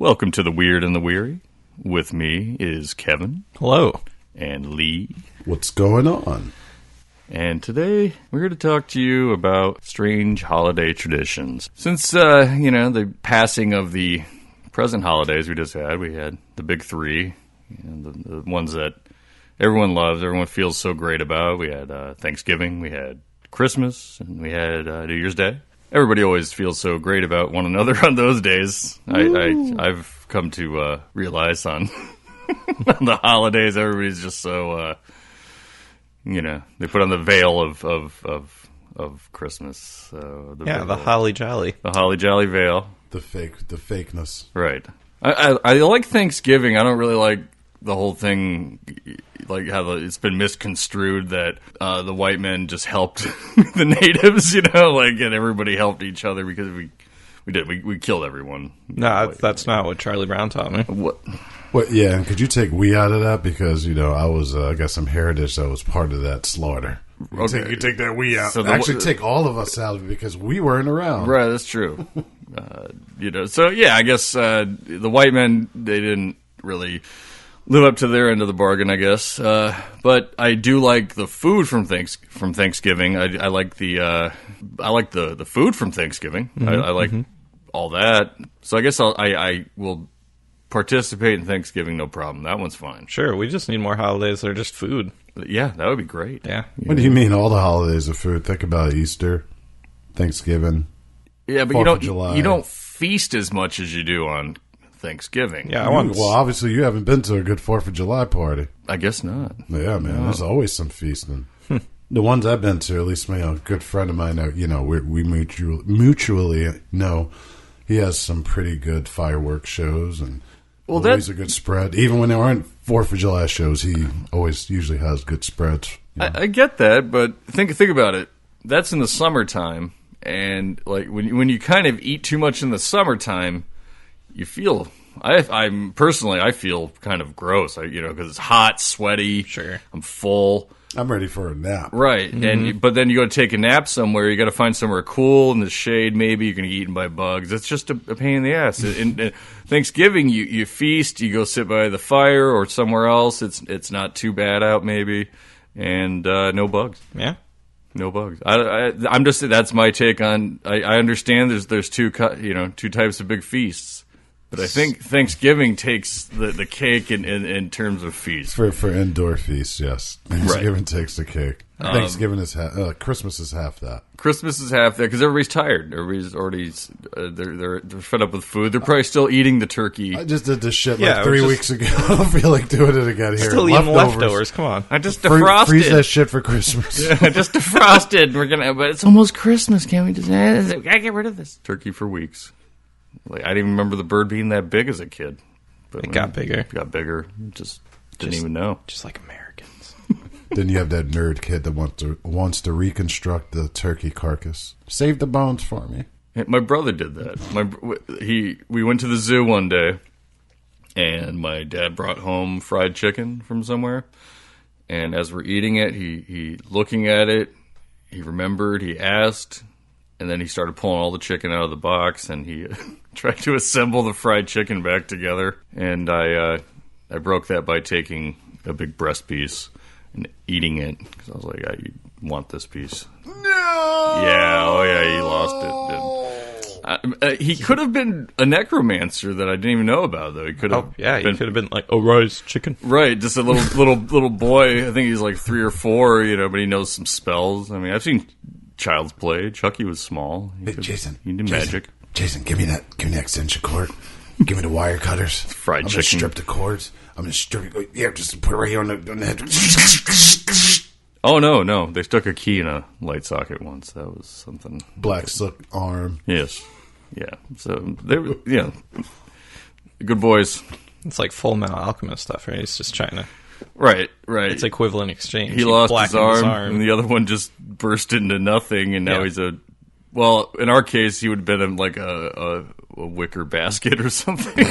Welcome to The Weird and the Weary. With me is Kevin. Hello. And Lee. What's going on? And today, we're here to talk to you about strange holiday traditions. Since, the passing of the present holidays we just had, we had the big three, the ones that everyone loves, everyone feels so great about. We had Thanksgiving, we had Christmas, and we had New Year's Day. Everybody always feels so great about one another on those days. I've come to realize on the holidays, everybody's just so, they put on the veil of Christmas. The holly jolly. The holly jolly veil. The fakeness. Right. I like Thanksgiving. I don't really like the whole thing, like how it's been misconstrued that the white men just helped the natives, and everybody helped each other because we killed everyone. No, that's not what Charlie Brown taught me. What? Well, yeah, and could you take we out of that? Because, I got some heritage that was part of that slaughter. Okay. You take that we out. So Actually, take all of us out because we weren't around. Right, that's true. So, yeah, I guess the white men, they didn't really live up to their end of the bargain, I guess. But I do like the food from Thanksgiving. I like the food from Thanksgiving. Mm-hmm. I like all that. So I guess I will participate in Thanksgiving, no problem. That one's fine. Sure, we just need more holidays that are just food. Yeah, that would be great. Yeah. What do you mean all the holidays are food? Think about Easter, Thanksgiving. Yeah, but you don't feast as much as you do on Thanksgiving. Yeah, well, obviously you haven't been to a good 4th of July party. I guess not. Yeah, man, there's always some feasting. The ones I've been to, at least a good friend of mine, we mutually know he has some pretty good fireworks shows and always a good spread. Even when there aren't 4th of July shows, he always usually has good spreads. I get that, but think about it. That's in the summertime, and like when you kind of eat too much in the summertime, you feel. I feel kind of gross. Because it's hot, sweaty. Sure, I'm full. I'm ready for a nap. Right, but then you go to take a nap somewhere. You got to find somewhere cool in the shade. Maybe you're going to get eaten by bugs. It's just a pain in the ass. In Thanksgiving, you feast. You go sit by the fire or somewhere else. It's not too bad out, maybe, and no bugs. Yeah, no bugs. I'm just that's my take on. I understand there's two types of big feasts. But I think Thanksgiving takes the cake in terms of feast. For indoor feasts, yes. Thanksgiving takes the cake. Thanksgiving is Christmas is half that. Christmas is half that because everybody's tired. Everybody's already they're fed up with food. They're probably still eating the turkey. I just did this shit 3 weeks ago. I don't feel like doing it again here. Still eating leftovers. Come on. I just defrosted. Freeze that shit for Christmas. Yeah, I just defrosted. But it's almost Christmas. Can't we just? We gotta get rid of this turkey for weeks. I didn't even remember the bird being that big as a kid. But it got bigger. It got bigger. Just didn't even know. Just like Americans. Then you have that nerd kid that wants to reconstruct the turkey carcass. Save the bones for me. My brother did that. We went to the zoo one day, and my dad brought home fried chicken from somewhere. And as we're eating it, he looking at it, he remembered, he asked, and then he started pulling all the chicken out of the box, and he tried to assemble the fried chicken back together. And I broke that by taking a big breast piece and eating it because I was like, I want this piece. No. Yeah. Oh yeah. He lost it. He could have been a necromancer that I didn't even know about, though. He could have. He could have been like Ori's chicken. Right. Just a little boy. I think he's like 3 or 4. But he knows some spells. I mean, I've seen Child's Play. Chucky was small. Jason, he did magic. Jason, give me that extension cord. Give me the wire cutters. Fried chicken. I'm gonna strip the cords. I'm gonna strip it. Yeah, just put it right here on the head. Oh no! They stuck a key in a light socket once. That was something. Black silk arm. Yes. Yeah. So they were, good boys. It's like Full Metal Alchemist stuff, right? He's just trying to. Right. It's equivalent exchange. He lost his arm, and the other one just burst into nothing, and now he's a. Well, in our case, he would have been in like a wicker basket or something.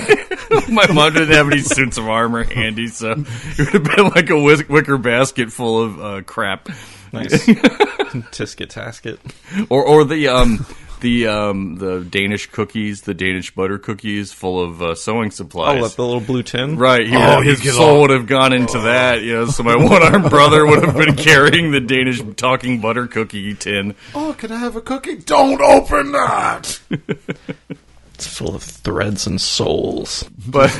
My mom didn't have any suits of armor handy, so it would have been like a wicker basket full of crap. Nice. Tisket tasket. Or the the Danish cookies, the Danish butter cookies, full of sewing supplies. Oh, the little blue tin? Right, his soul would have gone into that, so my one-armed brother would have been carrying the Danish talking butter cookie tin. Oh, can I have a cookie? Don't open that! It's full of threads and souls. But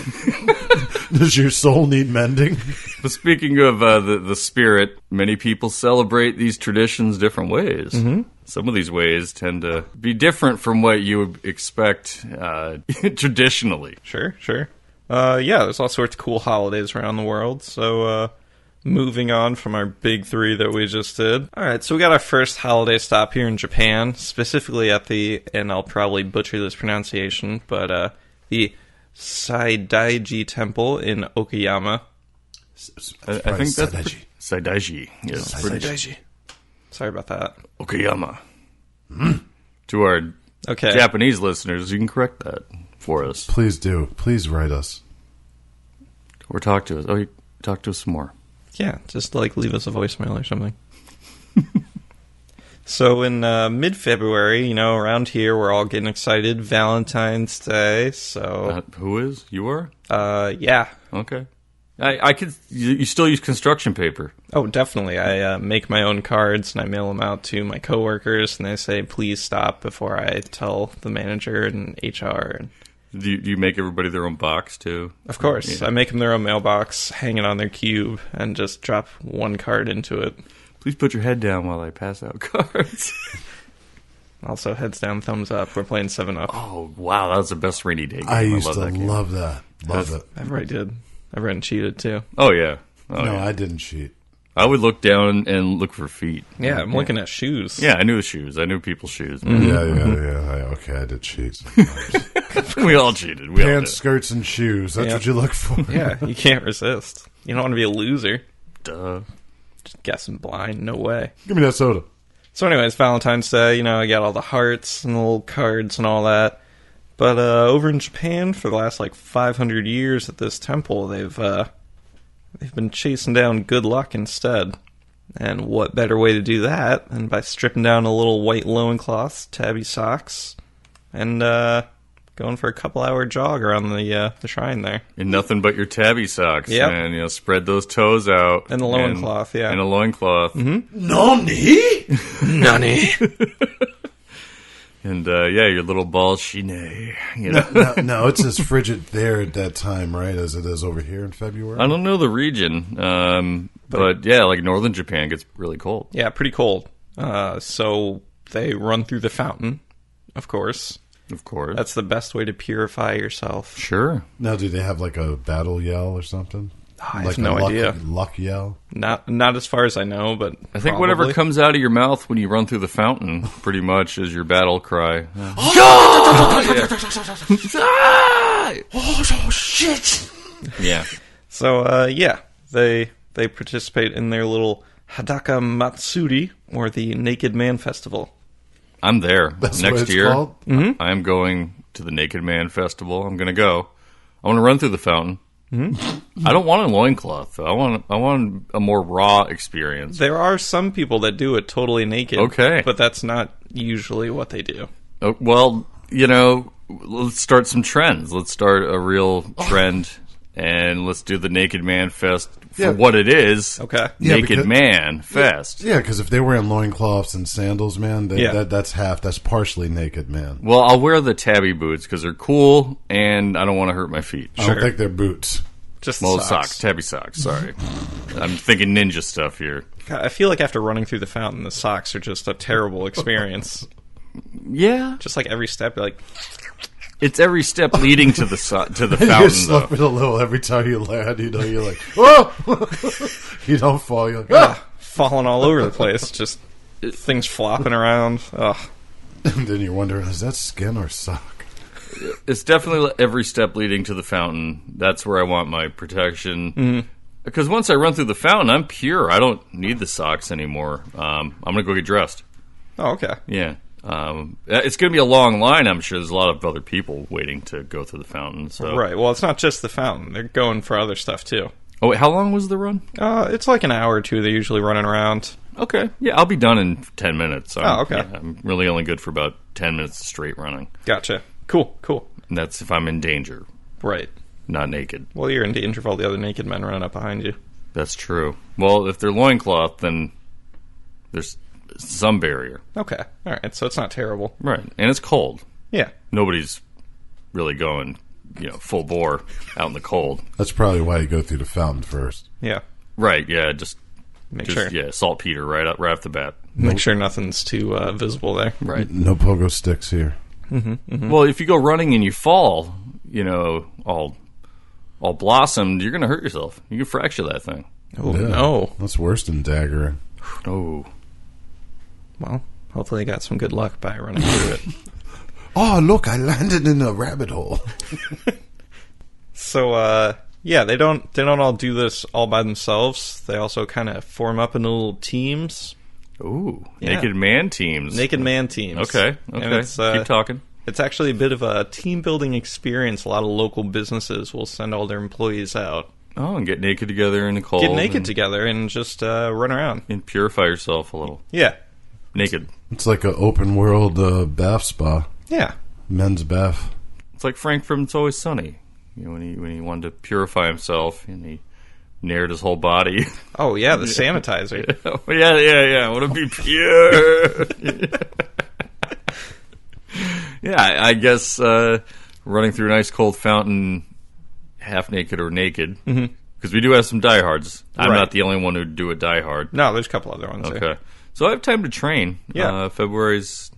does your soul need mending? But speaking of the spirit, many people celebrate these traditions different ways. Mm-hmm. Some of these ways tend to be different from what you would expect traditionally. Sure. Yeah, there's all sorts of cool holidays around the world. So, moving on from our big three that we just did. All right, so we got our first holiday stop here in Japan, specifically at and I'll probably butcher this pronunciation, but the Saidaiji Temple in Okayama. I think that's Saidaiji. Yes, Saidaiji. Sorry about that. Okayama. To our Japanese listeners, you can correct that for us. Please do. Please write us. Or talk to us. Oh, talk to us some more. Yeah, just leave us a voicemail or something. So in mid-February, around here, we're all getting excited. Valentine's Day, so... who is? You are? Yeah. Okay. I could... You still use construction paper? Oh, definitely. I make my own cards, and I mail them out to my coworkers, and they say, please stop before I tell the manager and HR. Do you make everybody their own box, too? Of course. Yeah. I make them their own mailbox, hang it on their cube, and just drop one card into it. Please put your head down while I pass out cards. Also, heads down, thumbs up. We're playing 7-Up. Oh, wow. That was the best rainy day game. I used to that game. love that. Love it. Everybody did. Everyone cheated, too. Oh, yeah. I didn't cheat. I would look down and look for feet. Yeah, I'm looking at shoes. Yeah, I knew the shoes. I knew people's shoes. Mm-hmm. Yeah. Okay, I did cheat. We all cheated. Pants, skirts, and shoes. That's what you look for. Yeah, you can't resist. You don't want to be a loser. Duh. Just guessing blind. No way. Give me that soda. So anyways, Valentine's Day, I got all the hearts and the little cards and all that. But over in Japan, for the last 500 years at this temple, they've been chasing down good luck instead. And what better way to do that than by stripping down a little white loincloth, tabby socks, and going for a couple-hour jog around the shrine there. And nothing but your tabby socks. Yep. And, spread those toes out. And the loincloth, yeah. And a loincloth. Mm-hmm. Nani? Nani? And, your little ball shine. No, it's as frigid there at that time, right, as it is over here in February? I don't know the region, but northern Japan gets really cold. Yeah, pretty cold. So they run through the fountain, of course. Of course. That's the best way to purify yourself. Sure. Now, do they have a battle yell or something? I have no idea. Luck yell? Not as far as I know, but I think whatever comes out of your mouth when you run through the fountain pretty much is your battle cry. Oh, shit! Yeah. So, they participate in their little Hadaka Matsuri, or the Naked Man Festival. I'm there. That's next what it's year. Called? Mm-hmm. I'm going to the Naked Man Festival. I'm going to go. I want to run through the fountain. Mm-hmm. I don't want a loincloth, though. I want a more raw experience. There are some people that do it totally naked. Okay. But that's not usually what they do. Well, let's start some trends. Let's start a real trend, and let's do the Naked Man Fest for what it is. Okay. Naked Man Fest. Yeah, because if they were in loincloths and sandals, man, that's partially naked, man. Well, I'll wear the tabby boots because they're cool, and I don't want to hurt my feet. I don't think they're boots. Just socks. Tabby socks, sorry. I'm thinking ninja stuff here. God, I feel like after running through the fountain, the socks are just a terrible experience. Yeah. Just every step, you're it's every step leading to the fountain, You're slipping a little every time you land. You're like, whoa! You don't fall. You're like, ah! Falling all over the place. Just things flopping around. Ugh. And then you're wondering, is that skin or sock? It's definitely every step leading to the fountain. That's where I want my protection. Mm-hmm. Because once I run through the fountain, I'm pure. I don't need the socks anymore. I'm going to go get dressed. Oh, okay. Yeah. It's going to be a long line. I'm sure there's a lot of other people waiting to go through the fountain. So. Right. Well, it's not just the fountain. They're going for other stuff, too. Oh, wait, how long was the run? It's an hour or two. They're usually running around. Okay. Yeah, I'll be done in 10 minutes. Okay. Yeah, I'm really only good for about 10 minutes of straight running. Gotcha. Cool. And that's if I'm in danger, Right. not naked. Well, you're in danger of all the other naked men running up behind you. That's true. Well, if they're loincloth, then there's some barrier. Okay. All right. So it's not terrible. Right. And it's cold. Yeah. Nobody's really going, full bore out in the cold. That's probably why you go through the fountain first. Yeah. Right, yeah, just Make sure. Yeah, saltpeter right off the bat. Make sure nothing's too visible there. Right. No pogo sticks here. Well, if you go running and you fall, all blossomed, you're going to hurt yourself. You can fracture that thing. Oh, Yeah. no. That's worse than daggering. Oh. Well, hopefully you got some good luck by running through it. Oh, look, I landed in a rabbit hole. So, yeah, they don't all do this all by themselves. They also kind of form up into little teams. Ooh, Yeah. naked man teams. Naked man teams. Okay. And it's, Keep talking. It's actually a bit of a team-building experience. A lot of local businesses will send all their employees out. Oh, and get naked together in the cold. Get naked together and just run around. And purify yourself a little. Yeah. Naked. It's like an open world bath spa. Yeah. Men's bath. It's like Frank from It's Always Sunny. When he wanted to purify himself and he nared his whole body. Oh, yeah, the sanitizer. yeah. I want to be pure. Yeah, I guess running through an ice cold fountain, half naked or naked, because we do have some diehards. I'm Right. not the only one who do a diehard. No, there's a couple other ones there. Okay, so I have time to train. Yeah. February's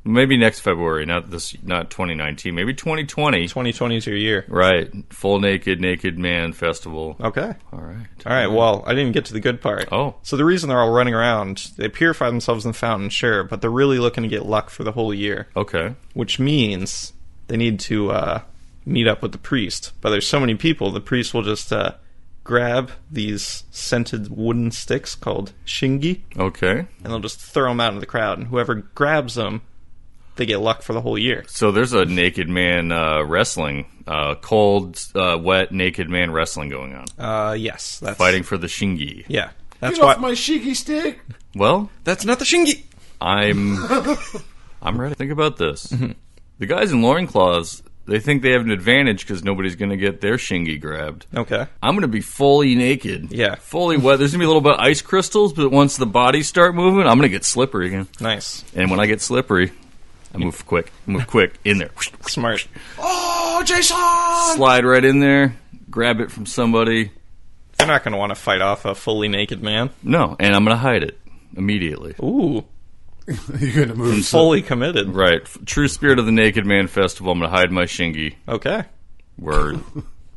maybe next February, not 2019, maybe 2020. 2020 is your year. Right, full naked man festival. Okay. All right. All right, well, I didn't get to the good part. Oh. So the reason they're all running around, they purify themselves in the fountain, sure, but they're really looking to get luck for the whole year, Okay. which means they need to meet up with the priest. But there's so many people, the priest will just grab these scented wooden sticks called shingi, Okay. and they'll just throw them out into the crowd, and whoever grabs them, they get luck for the whole year. So there's a naked man wrestling, cold, wet, naked man wrestling going on. Yes, that's Fighting for the shingi. Yeah, that's Get what. off my shiki stick! Well, That's not the shingi. I'm ready to think about this. The guys in loincloths, they think they have an advantage because nobody's going to get their shingi grabbed. Okay. I'm going to be fully naked. Yeah. Fully wet. There's going to be a little bit of ice crystals, but once the bodies start moving, I'm going to get slippery again. Nice. And when I get slippery, I move quick. In there. Smart. Oh, Jason! Slide right in there. Grab it from somebody. They're not going to want to fight off a fully naked man. No, and I'm going to hide it immediately. Ooh. You're going to move Fully committed. Right. True spirit of the Naked Man Festival, I'm going to hide my shingi Okay. where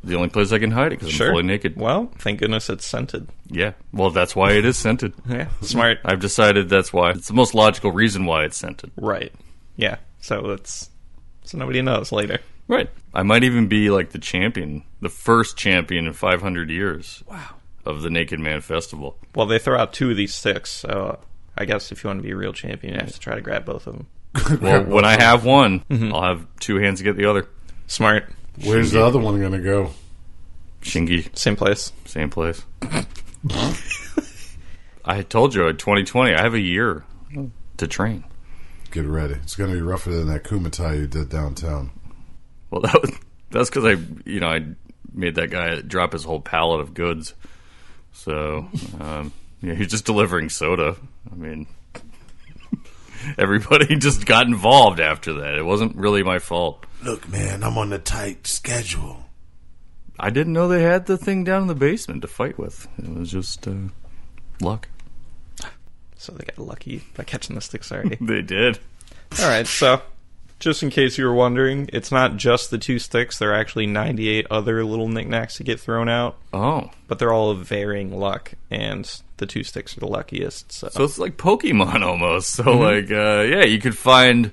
the only place I can hide it because Sure. I'm fully naked. Well, thank goodness it's scented. Yeah. Well, that's why it is scented. Yeah. Smart. I've decided that's why. It's the most logical reason why it's scented. Right. Yeah. So nobody knows later. Right. I might even be like the champion, the first champion in 500 years. Wow. Of the Naked Man Festival. Well, they throw out 2 of these sticks, so I guess if you want to be a real champion, you have to try to grab both of them. Well, when I have one, I'll have 2 hands to get the other. Smart. Where's the other one going to go? Shingi, Same place. same place. I told you, 2020, I have a year to train. Get ready. It's going to be rougher than that kumatai you did downtown. Well, that's because I made that guy drop his whole pallet of goods. So, he's just delivering soda. I mean, everybody just got involved after that. It wasn't really my fault. Look, man, I'm on a tight schedule. I didn't know they had the thing down in the basement to fight with. It was just luck. So they got lucky by catching the sticks already. They did. All right, so just in case you were wondering, it's not just the 2 sticks. There are actually 98 other little knickknacks that get thrown out, Oh. but they're all of varying luck, and the 2 sticks are the luckiest. So, So it's like Pokemon almost. So, you could find,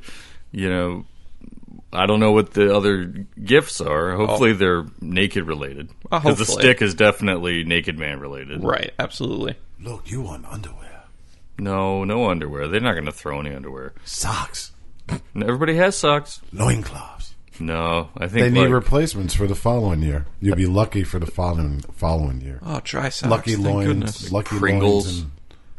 I don't know what the other gifts are. Hopefully they're naked related. Because the Hopefully. stick is definitely Naked Man related. right, absolutely. Look, you want underwear. No underwear. They're not going to throw any underwear. Socks. Everybody has socks. Loincloths. No, I They think need replacements for the following year. You'll be lucky for the following year. Oh, dry socks. Lucky thank loins, goodness. lucky Pringles. loins, and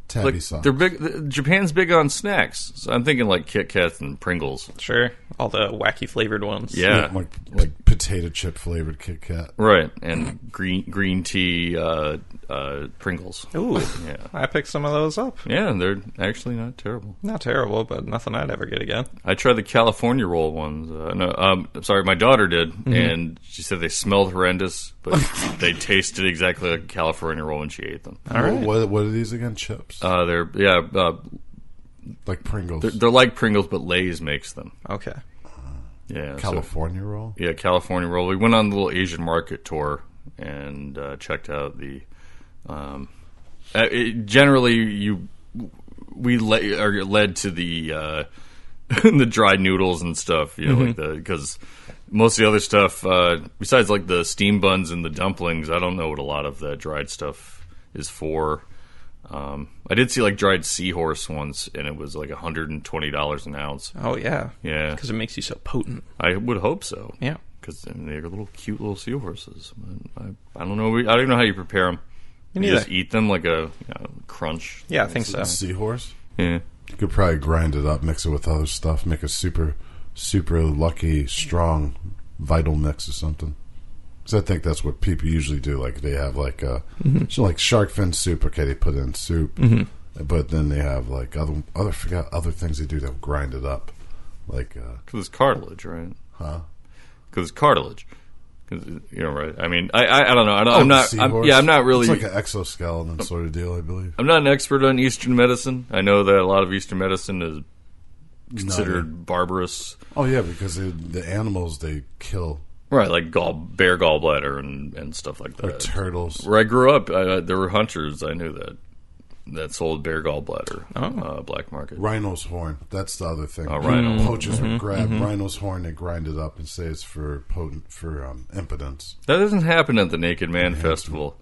tabby like socks. they're big. Japan's big on snacks, so I'm thinking like Kit Kats and Pringles. Sure. All the wacky flavored ones. Yeah, like potato chip flavored Kit Kat. right. And green tea Pringles. Ooh. Yeah, I picked some of those up. yeah, they're actually not terrible. Not terrible, but nothing I'd ever get again. I tried the California roll ones. Sorry, my daughter did, and she said they smelled horrendous, but they tasted exactly like a California roll when she ate them. All right. What are these again? Chips? They're Like Pringles. they're like Pringles, but Lay's makes them. Okay. Yeah, California roll? Yeah, California roll. We went on the little Asian market tour and checked out the. Generally, we are led to the the dried noodles and stuff. You know, like because most of the other stuff, besides like the steam buns and the dumplings, I don't know what a lot of the dried stuff is for. I did see like dried seahorse once, and it was like $120 an ounce. Oh, yeah. Yeah, Because it makes you so potent. I would hope so. Yeah. Because they're little cute little seahorses. I don't know. I don't even know how you prepare them. Me You neither. just eat them like a crunch. Yeah, I think so. Seahorse? Yeah. You could probably grind it up, mix it with other stuff, make a super, super lucky, strong, vital mix or something. Because I think that's what people usually do. Like they have like so like shark fin soup. Okay, they put it in soup, but then they have like other things they do to grind it up, like Because it's cartilage, right? huh? Because it's cartilage. 'Cause, you know, right? I mean, I don't know. I'm not. I'm not really. It's like an exoskeleton sort of deal, I believe. I'm not an expert on Eastern medicine. I know that a lot of Eastern medicine is considered barbarous. Oh yeah, because the animals they kill Right, like bear gallbladder and stuff like that. are turtles. Where I grew up, there were hunters. I knew that sold bear gallbladder, black market. Rhino's horn. That's the other thing. Oh, rhino. Poachers would grab rhino's horn, they grind it up and say it's for impotence. That doesn't happen at the Naked Man Festival,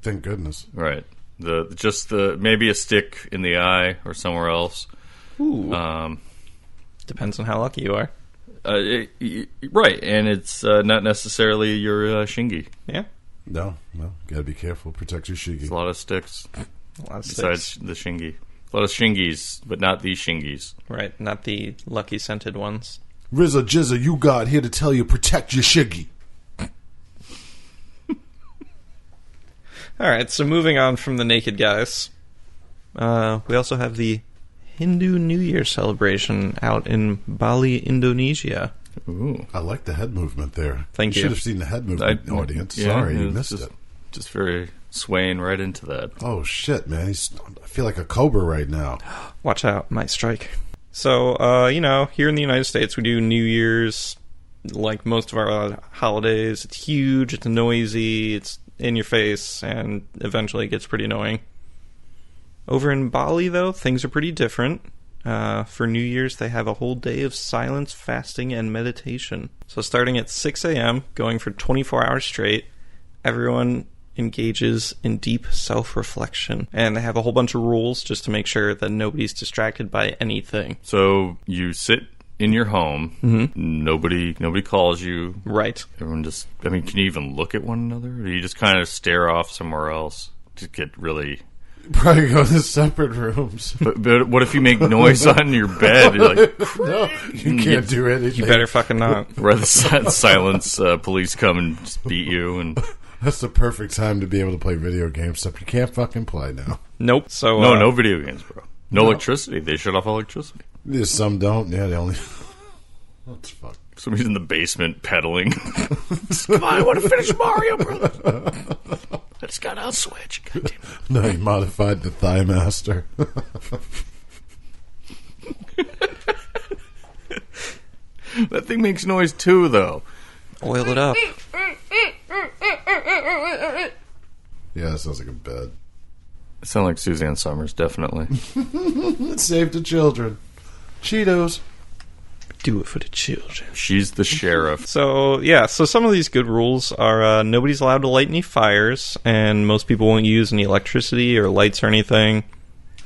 Thank goodness. right? Maybe a stick in the eye or somewhere else. Ooh. Depends on how lucky you are. Right, and it's not necessarily your shingy. Yeah. No, gotta be careful. Protect your It's shigi. a lot of sticks A lot of besides sticks. the shingy. A lot of shingies, but not these shingies. Right, not the lucky scented ones. Rizza Jizza, you got here to tell you protect your shigi. All right, so moving on from the naked guys, we also have the Hindu New Year celebration out in Bali, Indonesia. Ooh. I like the head movement there. Thank you. Should have seen the head movement, audience. Yeah, Sorry, you it's missed it. Just very swaying right into that. Oh shit, man! I feel like a cobra right now. Watch out, might strike. So, here in the United States, we do New Year's like most of our holidays. It's huge, it's noisy, it's in your face, and eventually it gets pretty annoying. Over in Bali, though, things are pretty different. For New Year's, they have a whole day of silence, fasting, and meditation. So starting at 6 a.m., going for 24 hours straight, everyone engages in deep self-reflection. And they have a whole bunch of rules just to make sure that nobody's distracted by anything. So you sit in your home. Mm-hmm. Nobody calls you. Right. Everyone just. I mean, can you even look at one another? Or do you just kind of stare off somewhere else? Just get really. Probably go to separate rooms. But what if you make noise on your bed? You're like, No, you can't do anything. You better fucking not. rather silence, police come and just beat you. And That's the perfect time to be able to play video games, except you can't fucking play now. Nope. So no video games, bro. No electricity. They shut off electricity. There's some don't. Yeah, they only. What's fuck? Somebody's in the basement pedaling. Come on, I want to finish Mario, brother. I just got out switch. God damn it. No, he modified the Thigh Master. That thing makes noise too, though. oil it up. Yeah, that sounds like a bed. Sound like Suzanne Summers, definitely. Save the children. Cheetos. Do it for the children. She's the sheriff. So, so some of these good rules are nobody's allowed to light any fires, and most people won't use any electricity or lights or anything.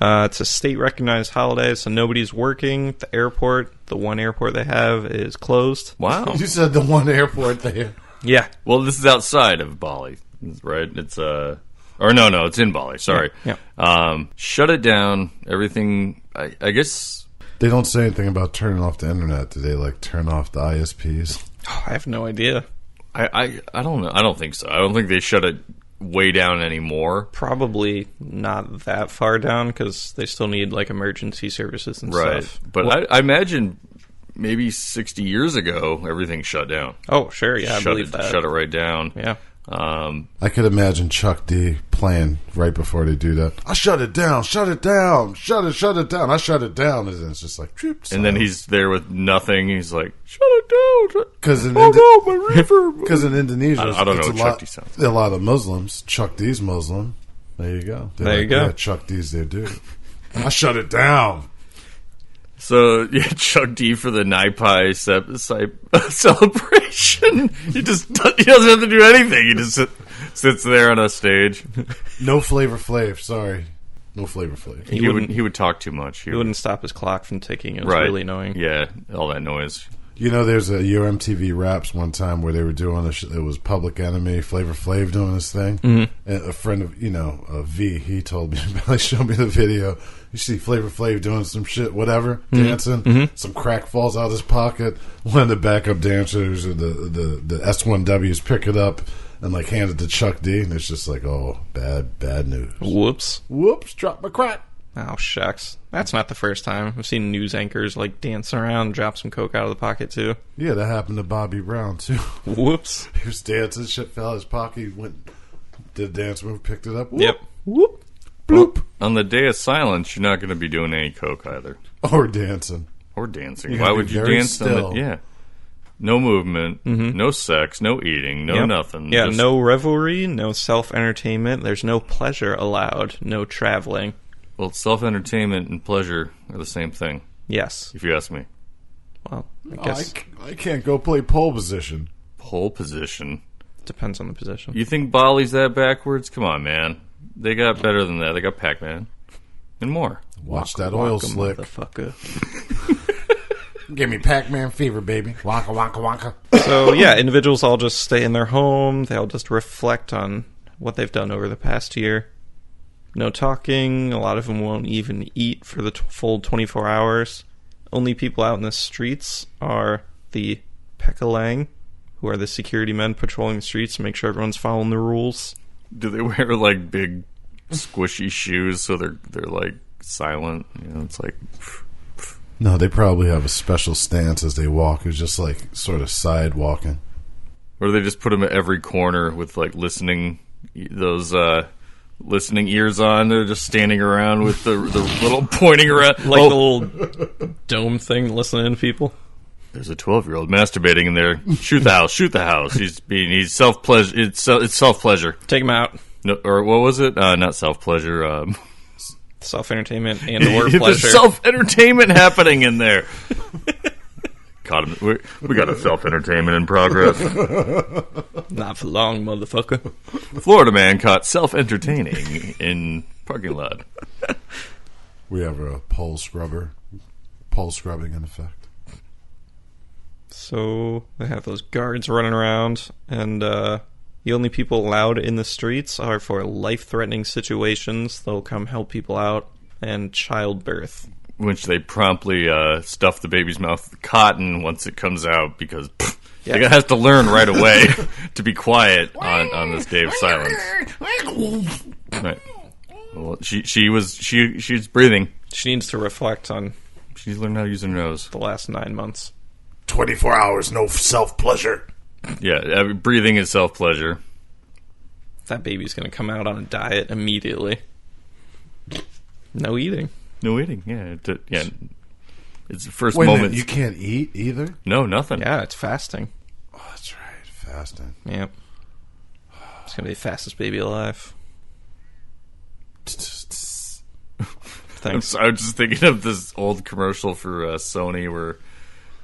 It's a state-recognized holiday, so nobody's working. The airport, the one airport they have, is closed. Wow. You said the one airport there. Yeah. Well, this is outside of Bali, right? It's or Or no, it's in Bali. Sorry. Yeah. Shut it down. Everything. I guess They don't say anything about turning off the internet. Do they like turn off the ISPs? Oh, I have no idea. I don't know. I don't think so. I don't think they shut it way down anymore. Probably not that far down because they still need like emergency services and Right. stuff. But I imagine maybe 60 years ago everything shut down. Oh, sure. Yeah, I believe that. Shut it right down. Yeah. I could imagine Chuck D playing right before they do that. I shut it down, shut it down, shut it down. I shut it down, and then it's just like, and then he's there with nothing. He's like, shut it down. Because in, my reverb. Cause in Indonesia, I don't know it's what Chuck D sounds like. a lot of Muslims. Chuck D's Muslim. There you go. They're there like, you go. Yeah, Chuck D's their dude. I shut it down. So, yeah, Chuck D for the Naipai celebration. He doesn't have to do anything. He just sits there on a stage. No Flavor Flav. Sorry, no Flavor Flav. He would talk too much. He wouldn't stop his clock from ticking. It was right. really annoying. Yeah, all that noise. You know, there's a UMTV Raps one time where they were doing it was Public Enemy, Flavor Flav doing this thing. Mm-hmm. And a friend of, V, he told me about it, showed me the video. You see Flavor Flav doing some shit, whatever, dancing. Mm-hmm. Some crack falls out of his pocket. One of the backup dancers or the S1Ws pick it up and like hand it to Chuck D. And it's just like, oh, bad news. Whoops, drop my crack. Oh, shucks. That's not the first time. I've seen news anchors, like, dancing around, drop some coke out of the pocket, too. Yeah, that happened to Bobby Brown, too. Whoops. He was dancing, shit fell out of his pocket, he went, did a dance move, picked it up. Whoop, yep. Whoop. Bloop. Well, on the day of silence, you're not going to be doing any coke either. Or dancing. Why would you dance? Still. Yeah. No movement, no sex, no eating, no nothing. Yeah, no revelry, no self-entertainment. There's no pleasure allowed, no traveling. Well, self-entertainment and pleasure are the same thing. Yes. If you ask me. Well, I guess... I can't go play pole position. Pole position? Depends on the position. You think Bali's that backwards? Come on, man. They got better than that. They got Pac-Man. And more. Watch that oil slick. Motherfucker. Give me Pac-Man fever, baby. Wonka, wonka, wonka. So, yeah, individuals all just stay in their home. They all just reflect on what they've done over the past year. No talking. A lot of them won't even eat for the full 24 hours. Only people out in the streets are the Pekalang, who are the security men patrolling the streets to make sure everyone's following the rules. Do they wear like big squishy shoes so they're like silent? It's like... No, they probably have a special stance as they walk. It's just like sort of side walking. Or do they just put them at every corner with like listening ears on? They're just standing around with the little pointing around. Like the little dome thing listening to people. There's a 12-year-old masturbating in there. Shoot the house. He's self-pleasure. It's self-pleasure. Take him out. No, or what was it? Not self-pleasure. Self-entertainment and or pleasure. There's self-entertainment happening in there. Caught him. We got a self-entertainment in progress. Not for long, motherfucker. Florida man caught self-entertaining in parking lot. We have a pole scrubbing in effect. So they have those guards running around, and the only people allowed in the streets are for life-threatening situations. They'll come help people out, and childbirth. Which they promptly stuff the baby's mouth with cotton once it comes out because they have to learn right away to be quiet on this day of silence. Right. Well, she's breathing. She needs to reflect on. She's learned how to use her nose. The last 9 months. 24 hours, no self-pleasure. Yeah, breathing is self-pleasure. That baby's going to come out on a diet immediately. No eating. No eating, yeah. It's the first Wait moment. A minute, you can't eat either? No, nothing. Yeah, it's fasting. Oh, that's right, fasting. Yep. It's going to be the fastest baby alive. Thanks. I was just thinking of this old commercial for Sony where...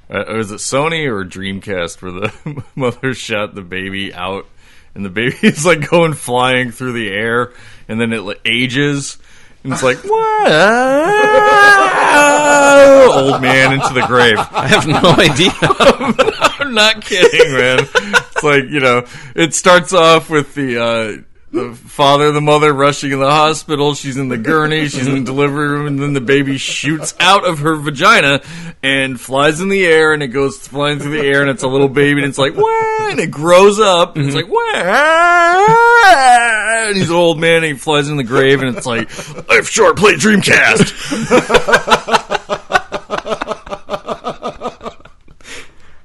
was it Sony or Dreamcast where the mother shot the baby out and the baby is like going flying through the air and then it like, ages and it's like, what? Old man into the grave. I have no idea. I'm not kidding, man. It's like, it starts off with the the father and the mother rushing in the hospital. She's in the gurney. She's in the delivery room, and then the baby shoots out of her vagina and flies in the air, and it goes flying through the air, and it's a little baby, and it's like, wah, and it grows up, and it's like, wah, and he's an old man, and he flies in the grave, and it's like, life short, play Dreamcast.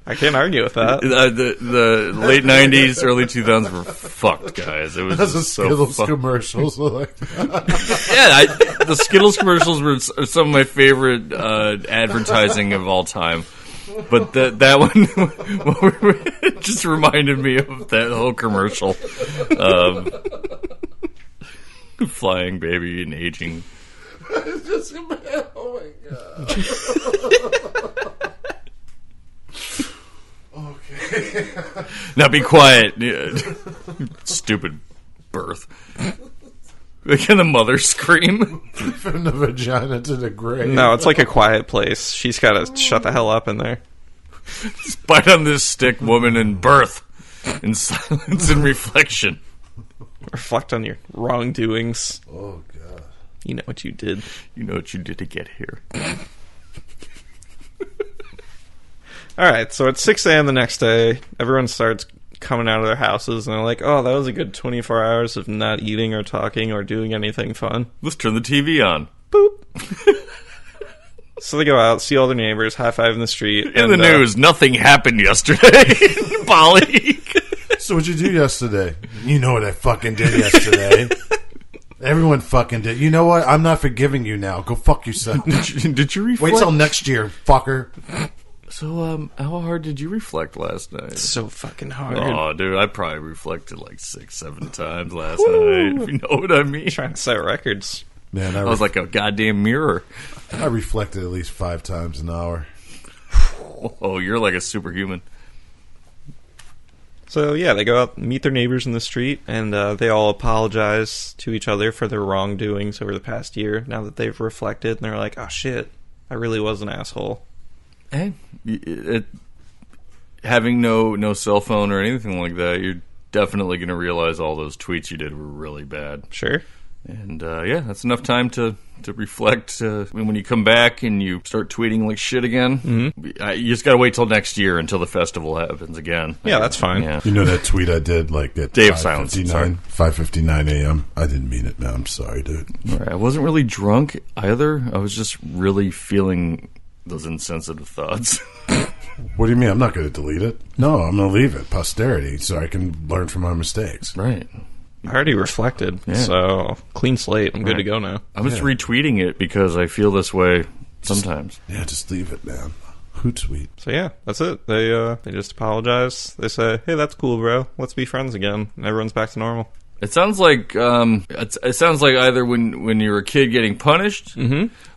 I can't argue with that. The late 90s, early 2000s were fucked, guys. It was That's a just so Skittles fucked. commercials. Like Yeah, the Skittles commercials were some of my favorite advertising of all time. But that one just reminded me of that whole commercial. Flying baby and aging. it's just, oh my god. Okay. Now be quiet. Stupid birth. Can the mother scream? From the vagina to the grave. No, it's like A Quiet Place. She's got to shut the hell up in there. Just bite on this stick, woman, and birth. In silence and reflection. Reflect on your wrongdoings. Oh god. You know what you did. You know what you did to get here. All right, so at 6 a.m. the next day, everyone starts coming out of their houses, and they're like, oh, that was a good 24 hours of not eating or talking or doing anything fun. Let's turn the TV on. Boop. So they go out, see all their neighbors, high-five in the street. In the news, nothing happened yesterday. Polly. So what'd you do yesterday? You know what I fucking did yesterday. Everyone fucking did. You know what? I'm not forgiving you now. Go fuck yourself. Did you reflect? Wait till next year, fucker. So, how hard did you reflect last night? So fucking hard. Oh, dude, I probably reflected like 6-7 times last night, if you know what I mean. Trying to set records. Man, I was like a goddamn mirror. I reflected at least 5 times an hour. Oh, you're like a superhuman. So, yeah, they go out, meet their neighbors in the street, and they all apologize to each other for their wrongdoings over the past year, now that they've reflected, and they're like, oh, shit, I really was an asshole. Hey, having no cell phone or anything like that, you're definitely going to realize all those tweets you did were really bad. Sure. And, yeah, that's enough time to reflect. When you come back and you start tweeting like shit again, you just got to wait till next year until the festival happens again. Yeah, that's fine. Yeah. You know that tweet I did like at Day of silence. 5:59 a.m.? I didn't mean it, man. I'm sorry, dude. Right. I wasn't really drunk either. I was just really feeling those insensitive thoughts. What do you mean? I'm not going to delete it. No, I'm going to leave it. Posterity, so I can learn from my mistakes. Right. I already reflected, so clean slate. I'm good to go now. I'm just retweeting it because I feel this way sometimes. Yeah, just leave it, man. Hootsuite. So yeah, that's it. They just apologize. They say, "Hey, that's cool, bro. Let's be friends again." And everyone's back to normal. It sounds like it sounds like either when you're a kid getting punished,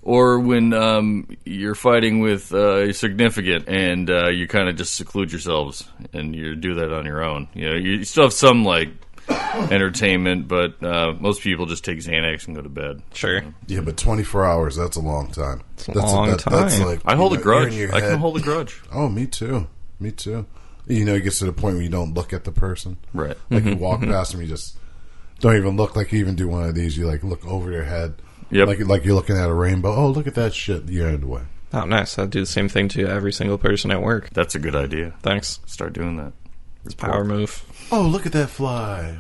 or when you're fighting with your significant and you kind of just seclude yourselves and you do that on your own. You know, you still have some like entertainment, but most people just take Xanax and go to bed. Sure. Yeah, but 24 hours—that's a long time. It's a long time. That's like I hold a grudge. you're in your I can head. hold a grudge. Oh, me too. Me too. You know, it gets to the point where you don't look at the person. Right. Like you walk past them, you just don't even look. Like you even do one of these, you like look over their head. Yep. Like you're looking at a rainbow. Oh, look at that shit. You're out of the way. Oh, nice. I do the same thing to every single person at work. That's a good idea. Thanks. Start doing that. It's a power move. Oh, look at that fly.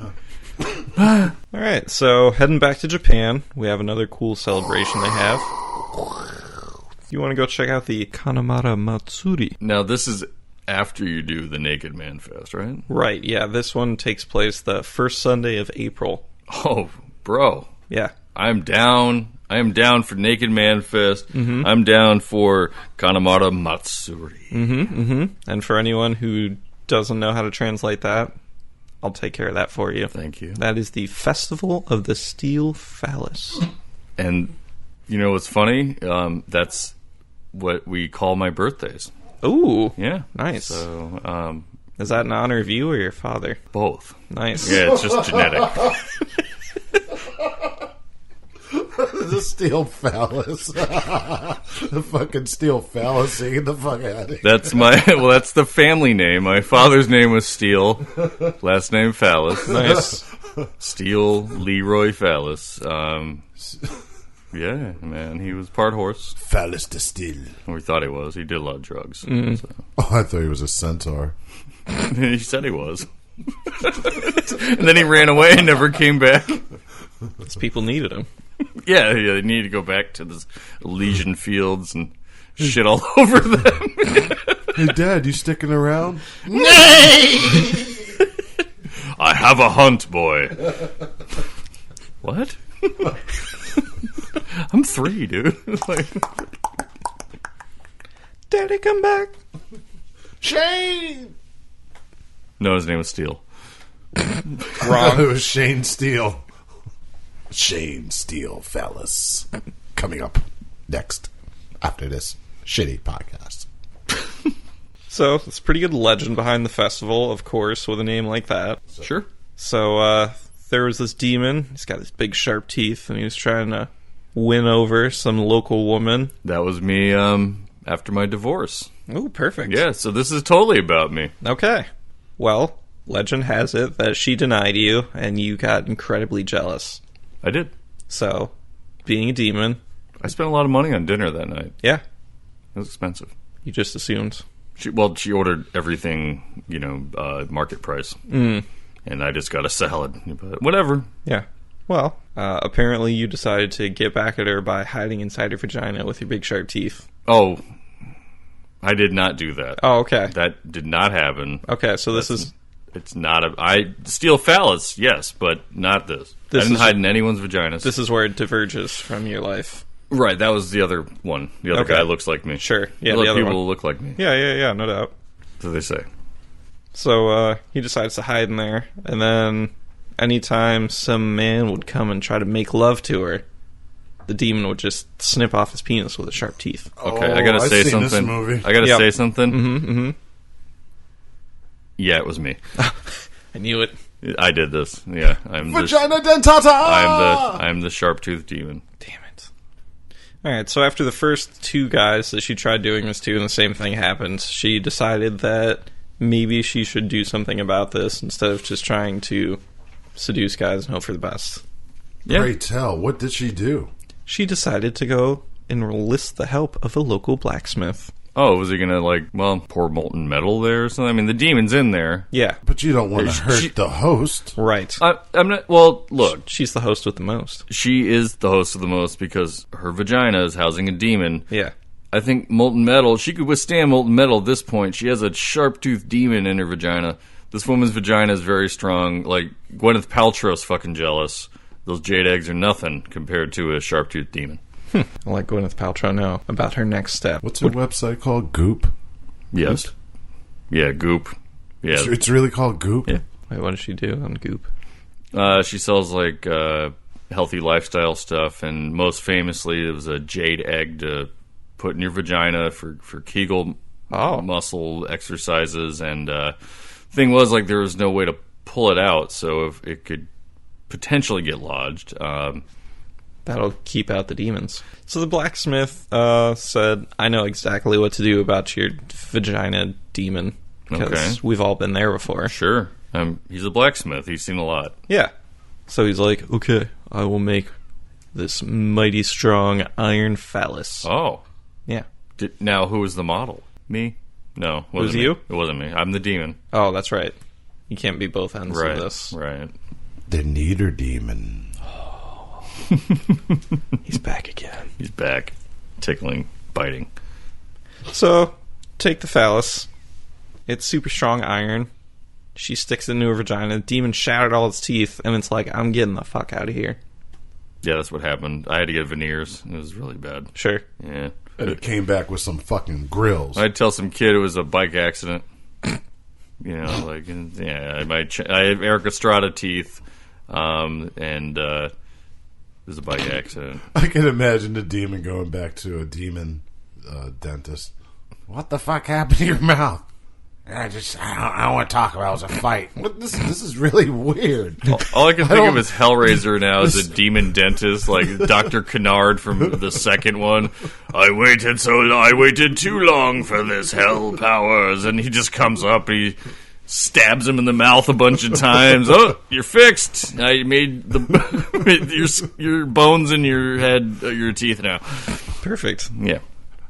All right, so heading back to Japan, we have another cool celebration they have. You want to go check out the Kanamara Matsuri? Now, this is after you do the Naked Man Fest, right? Right, yeah. This one takes place the first Sunday of April. Oh, bro. Yeah. I'm down. I am down for Naked Man Fest. I'm down for Kanamara Matsuri. And for anyone who doesn't know how to translate that, I'll take care of that for you. Thank you. That is the Festival of the Steel Phallus. And you know what's funny? That's what we call my birthdays. Ooh. Yeah. Nice. So, Is that in honor of you or your father? both. Nice. Yeah, it's just genetic. The steel phallus. The fucking steel fallacy. Get the fuck out of here. That's the family name. My father's name was Steele. Last name Phallus. Nice. Steele Leroy Phallus. Yeah, man, he was part horse. Phallus to steel. We thought he was. He did a lot of drugs. So. Oh, I thought he was a centaur. He said he was. And then he ran away and never came back. These people needed him. Yeah, they need to go back to the Elysian fields and shit all over them. Hey, Dad, you sticking around? I have a hunt, boy. What? I'm 3, dude. Like, Daddy, come back. Shane! no, his name was Steele. Wrong. It was Shane Steele. Shane Steele Phallus. Coming up next after this shitty podcast. So, it's a pretty good legend behind the festival, of course, with a name like that. Sure. So, there was this demon. He's got these big, sharp teeth, and he was trying to win over some local woman. That was me after my divorce. Oh, perfect. Yeah, so this is totally about me. Okay. Well, legend has it that she denied you, and you got incredibly jealous. I did. So, being a demon... I spent a lot of money on dinner that night. Yeah. It was expensive. You just assumed. She ordered everything, market price. And I just got a salad. But whatever. Yeah. Well, apparently you decided to get back at her by hiding inside her vagina with your big sharp teeth. Oh, I did not do that. Oh, okay. That did not happen. Okay, so it's not Steel Phallus, yes, but not this. I didn't hide in anyone's vaginas. This is where it diverges from your life. Right, that was the other one. The other guy looks like me. Sure. Yeah, the other people people look like me. Yeah, no doubt. So they say. So he decides to hide in there, and then anytime some man would come and try to make love to her, the demon would just snip off his penis with his sharp teeth. Okay, I gotta say something. This movie. I gotta say something. Mm-hmm. Yeah, it was me. I knew it. I did this. Yeah, I'm Vagina dentata! I'm the sharp-toothed demon. Damn it. Alright, so after the first 2 guys that she tried doing this to and the same thing happened, she decided that maybe she should do something about this instead of just trying to seduce guys and hope for the best. Yeah. Pray tell, what did she do? She decided to go and enlist the help of a local blacksmith. Oh, was he gonna, pour molten metal there or something? I mean, the demon's in there. Yeah. But you don't want to hurt the host. Right. I'm not... Well, look. She's the host with the most. She is the host of the most because her vagina is housing a demon. Yeah. I think molten metal... She could withstand molten metal at this point. She has a sharp-toothed demon in her vagina. This woman's vagina is very strong. Like, Gwyneth Paltrow's fucking jealous. Those jade eggs are nothing compared to a sharp-toothed demon. I'll let Gwyneth Paltrow know about her next step. What's her website called? Goop? Yes. Goop? Yeah, Goop. Yeah. It's really called Goop? Yeah. Wait, what does she do on Goop? She sells, healthy lifestyle stuff, and most famously, it was a jade egg to put in your vagina for Kegel muscle exercises, and thing was, there was no way to pull it out, so if it could potentially get lodged. That'll keep out the demons. So the blacksmith said, I know exactly what to do about your vagina demon. Because we've all been there before. Sure. He's a blacksmith. He's seen a lot. Yeah. So he's like, okay, I will make this mighty strong iron phallus. Oh. Yeah. Now, who was the model? Me? No. It was you? It wasn't me. I'm the demon. Oh, that's right. You can't be both ends of this. Right. The neater demon. He's back again. He's back. Tickling. Biting. So, take the phallus. It's super strong iron. She sticks it into her vagina. The demon shattered all its teeth, and it's like, I'm getting the fuck out of here. Yeah, that's what happened. I had to get veneers. It was really bad. Sure. Yeah. And it came back with some fucking grills. I'd tell some kid it was a bike accident. I have Eric Estrada teeth, and it was a bike accident. I can imagine the demon going back to a demon dentist. What the fuck happened to your mouth? I don't want to talk about it. It was a fight. This is really weird. All I can think of is Hellraiser now as a demon dentist, like Dr. Kennard from the second one. I waited too long for this hell powers, and he just comes up and he stabs him in the mouth a bunch of times. Oh, you're fixed. I made your bones in your head, your teeth now. Perfect. Yeah.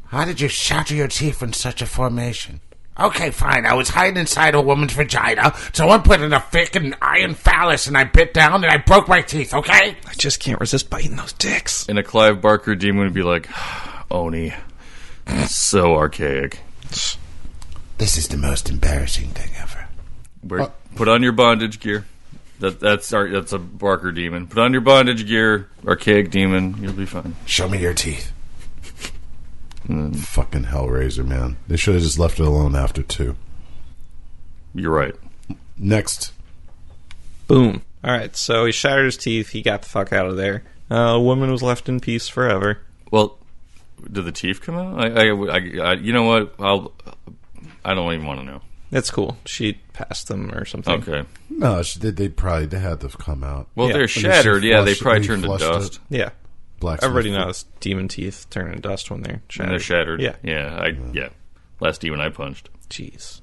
How did you shatter your teeth in such a formation? Okay, fine. I was hiding inside a woman's vagina. Someone put in a freaking iron phallus, and I bit down, and I broke my teeth, okay? I just can't resist biting those dicks. And a Clive Barker demon would be like, Oni, so archaic. This is the most embarrassing thing ever. Put on your bondage gear. That's a Barker demon. Put on your bondage gear, archaic demon. You'll be fine. Show me your teeth. Fucking Hellraiser, man. They should have just left it alone after 2. You're right. Next. Boom. All right, so he shattered his teeth. He got the fuck out of there. A woman was left in peace forever. Well, did the teeth come out? I you know what? I don't even want to know. That's cool. She passed them or something. Okay. No, they had to come out. Well, Yeah. they're shattered. Yeah, they probably turned to dust. Yeah. Blacksmith. Everybody knows demon teeth turn into dust when they're shattered. And they're shattered. Yeah. Yeah. Last demon I punched. Jeez.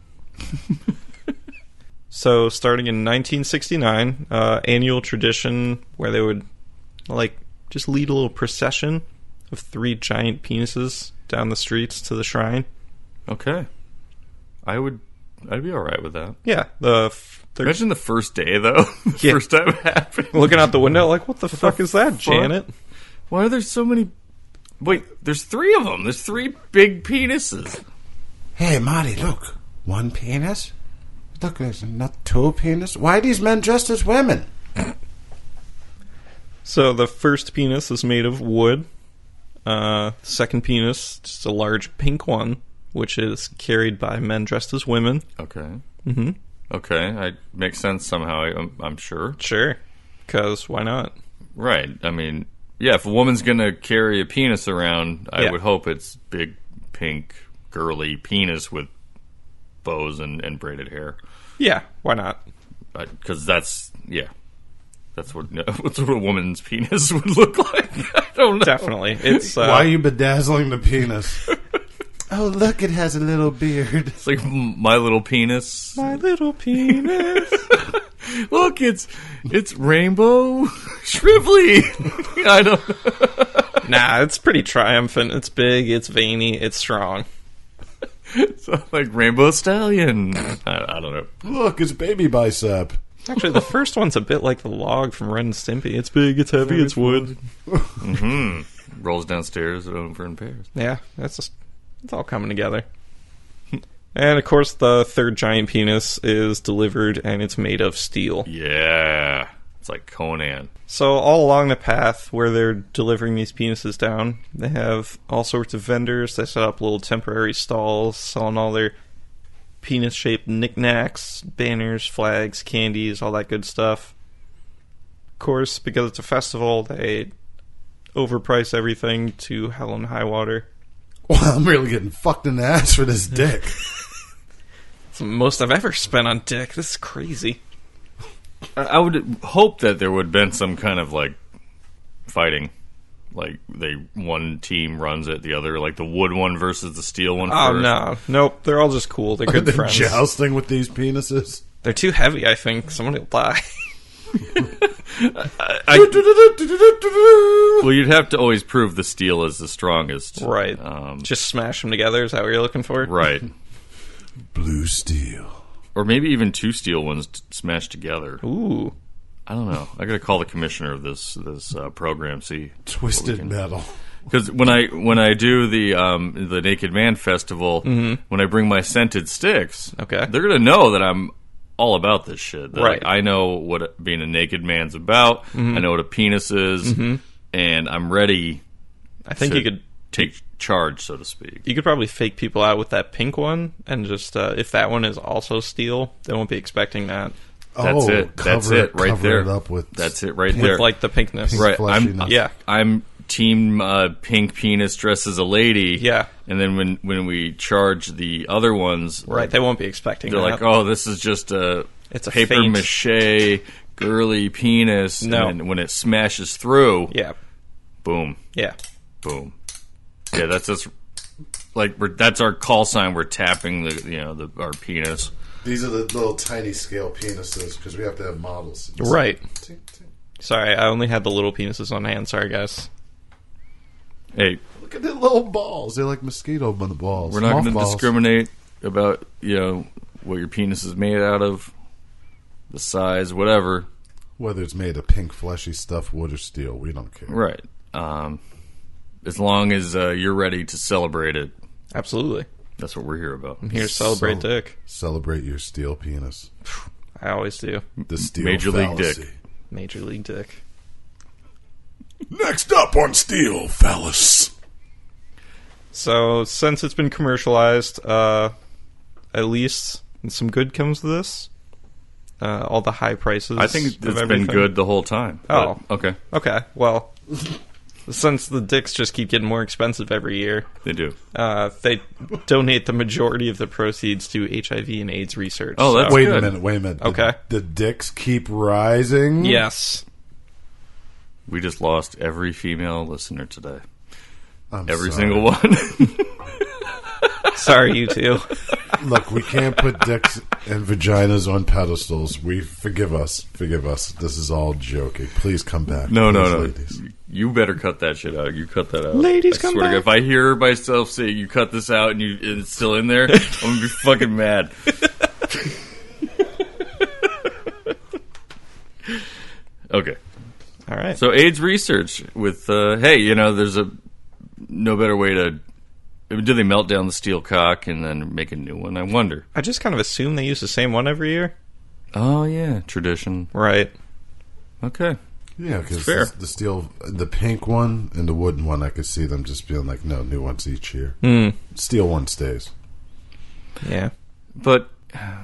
So, starting in 1969, annual tradition where they would, just lead a little procession of 3 giant penises down the streets to the shrine. Okay. I'd be all right with that. Yeah. Imagine the first day, though. First time it happened. Looking out the window like, what the fuck is that, Janet? Why are there so many... Wait, there's 3 of them. There's 3 big penises. Hey, Marty, look. 1 penis? Look, there's not 2 penis. Why are these men dressed as women? So the first penis is made of wood. Second penis, just a large pink one, which is carried by men dressed as women. Okay. Mm-hmm. Okay, makes sense somehow, I'm sure. Sure, because why not? Right, I mean... Yeah, if a woman's going to carry a penis around, I would hope it's big, pink, girly penis with bows and braided hair. Yeah, why not? Because that's what a woman's penis would look like. I don't know. Definitely. It's Why are you bedazzling the penis? Oh, look, it has a little beard. It's like My Little Penis. My little penis. Look, it's rainbow shrivelly. I don't. Nah, it's pretty triumphant. It's big. It's veiny. It's strong. So, like Rainbow Stallion. I don't know. Look, it's baby bicep. Actually, the first one's a bit like the log from Ren and Stimpy. It's big. It's heavy. It's wood. Mm-hmm. Rolls downstairs over in pairs. Yeah, it's all coming together. And, of course, the third giant penis is delivered, and it's made of steel. Yeah. It's like Conan. So, all along the path where they're delivering these penises down, they have all sorts of vendors. They set up little temporary stalls selling all their penis-shaped knickknacks, banners, flags, candies, all that good stuff. Of course, because it's a festival, they overprice everything to hell and high water. Well, I'm really getting fucked in the ass for this dick. It's the most I've ever spent on dick. This is crazy. I would hope that there would have been some kind of, fighting. Like, one team runs it, the other, like the wood one versus the steel one Oh, first. no. Nope. They're all just cool. They're good They're friends. jousting with these penises. They're too heavy, I think. Somebody will die. Well, you'd have to always prove the steel is the strongest. Right. Just smash them together. Is that what you're looking for? Right. Blue steel. Or maybe even 2 steel ones smashed together. Ooh. I don't know. I got to call the commissioner of this program. See, Twisted metal. Because when I do the Naked Man Festival, when I bring my scented sticks, Okay. they're gonna know that I'm all about this shit. That, Right. I know what being a naked man's about. I know what a penis is, and I'm ready. I think to you could take charge, so to speak. You could probably fake people out with that pink one, and just if that one is also steel, they won't be expecting that. That's it. That's it right cover there. It up with That's it right With there. the pinkness. Pink Right. fleshiness. Yeah. I'm team pink penis dressed as a lady. Yeah. And then when we charge the other ones, Right, they won't be expecting they're that. like, oh, this is just It's a paper feint. mache girly penis. No. And then when it smashes through, Yeah. boom, Yeah. boom. Yeah, that's just like that's our call sign. We're tapping our penis. These are the little tiny scale penises because we have to have models. Right. Tink, tink. Sorry, I only had the little penises on hand. Sorry, guys. Hey, Look at their little balls. They're like mosquito balls. we're not going to Mothballs. discriminate about what your penis is made out of, the size, whatever. Whether it's made of pink fleshy stuff, wood, or steel, we don't care. Right. As long as you're ready to celebrate it, Absolutely. that's what we're here about. I'm here to celebrate dick. Celebrate your steel penis. I always do. The steel Major League fallacy. Dick. Major League Dick. Next up on Steel Phallus. So, since it's been commercialized, at least some good comes to this. All the high prices. I think of it's everything. been good the whole time. Oh. But, okay. Okay, well, since the dicks just keep getting more expensive every year, They do. they donate the majority of the proceeds to HIV and AIDS research. Oh, that's so- Wait good. a minute. Okay. The dicks keep rising? Yes. We just lost every female listener today. I'm Every sorry. single one. Sorry, you two. Look, we can't put dicks and vaginas on pedestals. Forgive us. This is all joking. Please come back. No. Please, ladies. You better cut that shit out. You cut that out. Ladies, I come swear to back. God, if I hear myself say you cut this out and it's still in there, I'm going to be fucking mad. Okay. All right. So AIDS research with, there's no better way to... Do they melt down the steel cock and then make a new one? I wonder. I just kind of assume they use the same one every year. Oh, yeah. Tradition. Right. Okay. Yeah, because Fair. the steel, the pink one and the wooden one, I could see them just being like, no, new ones each year. Steel one stays. Yeah. But,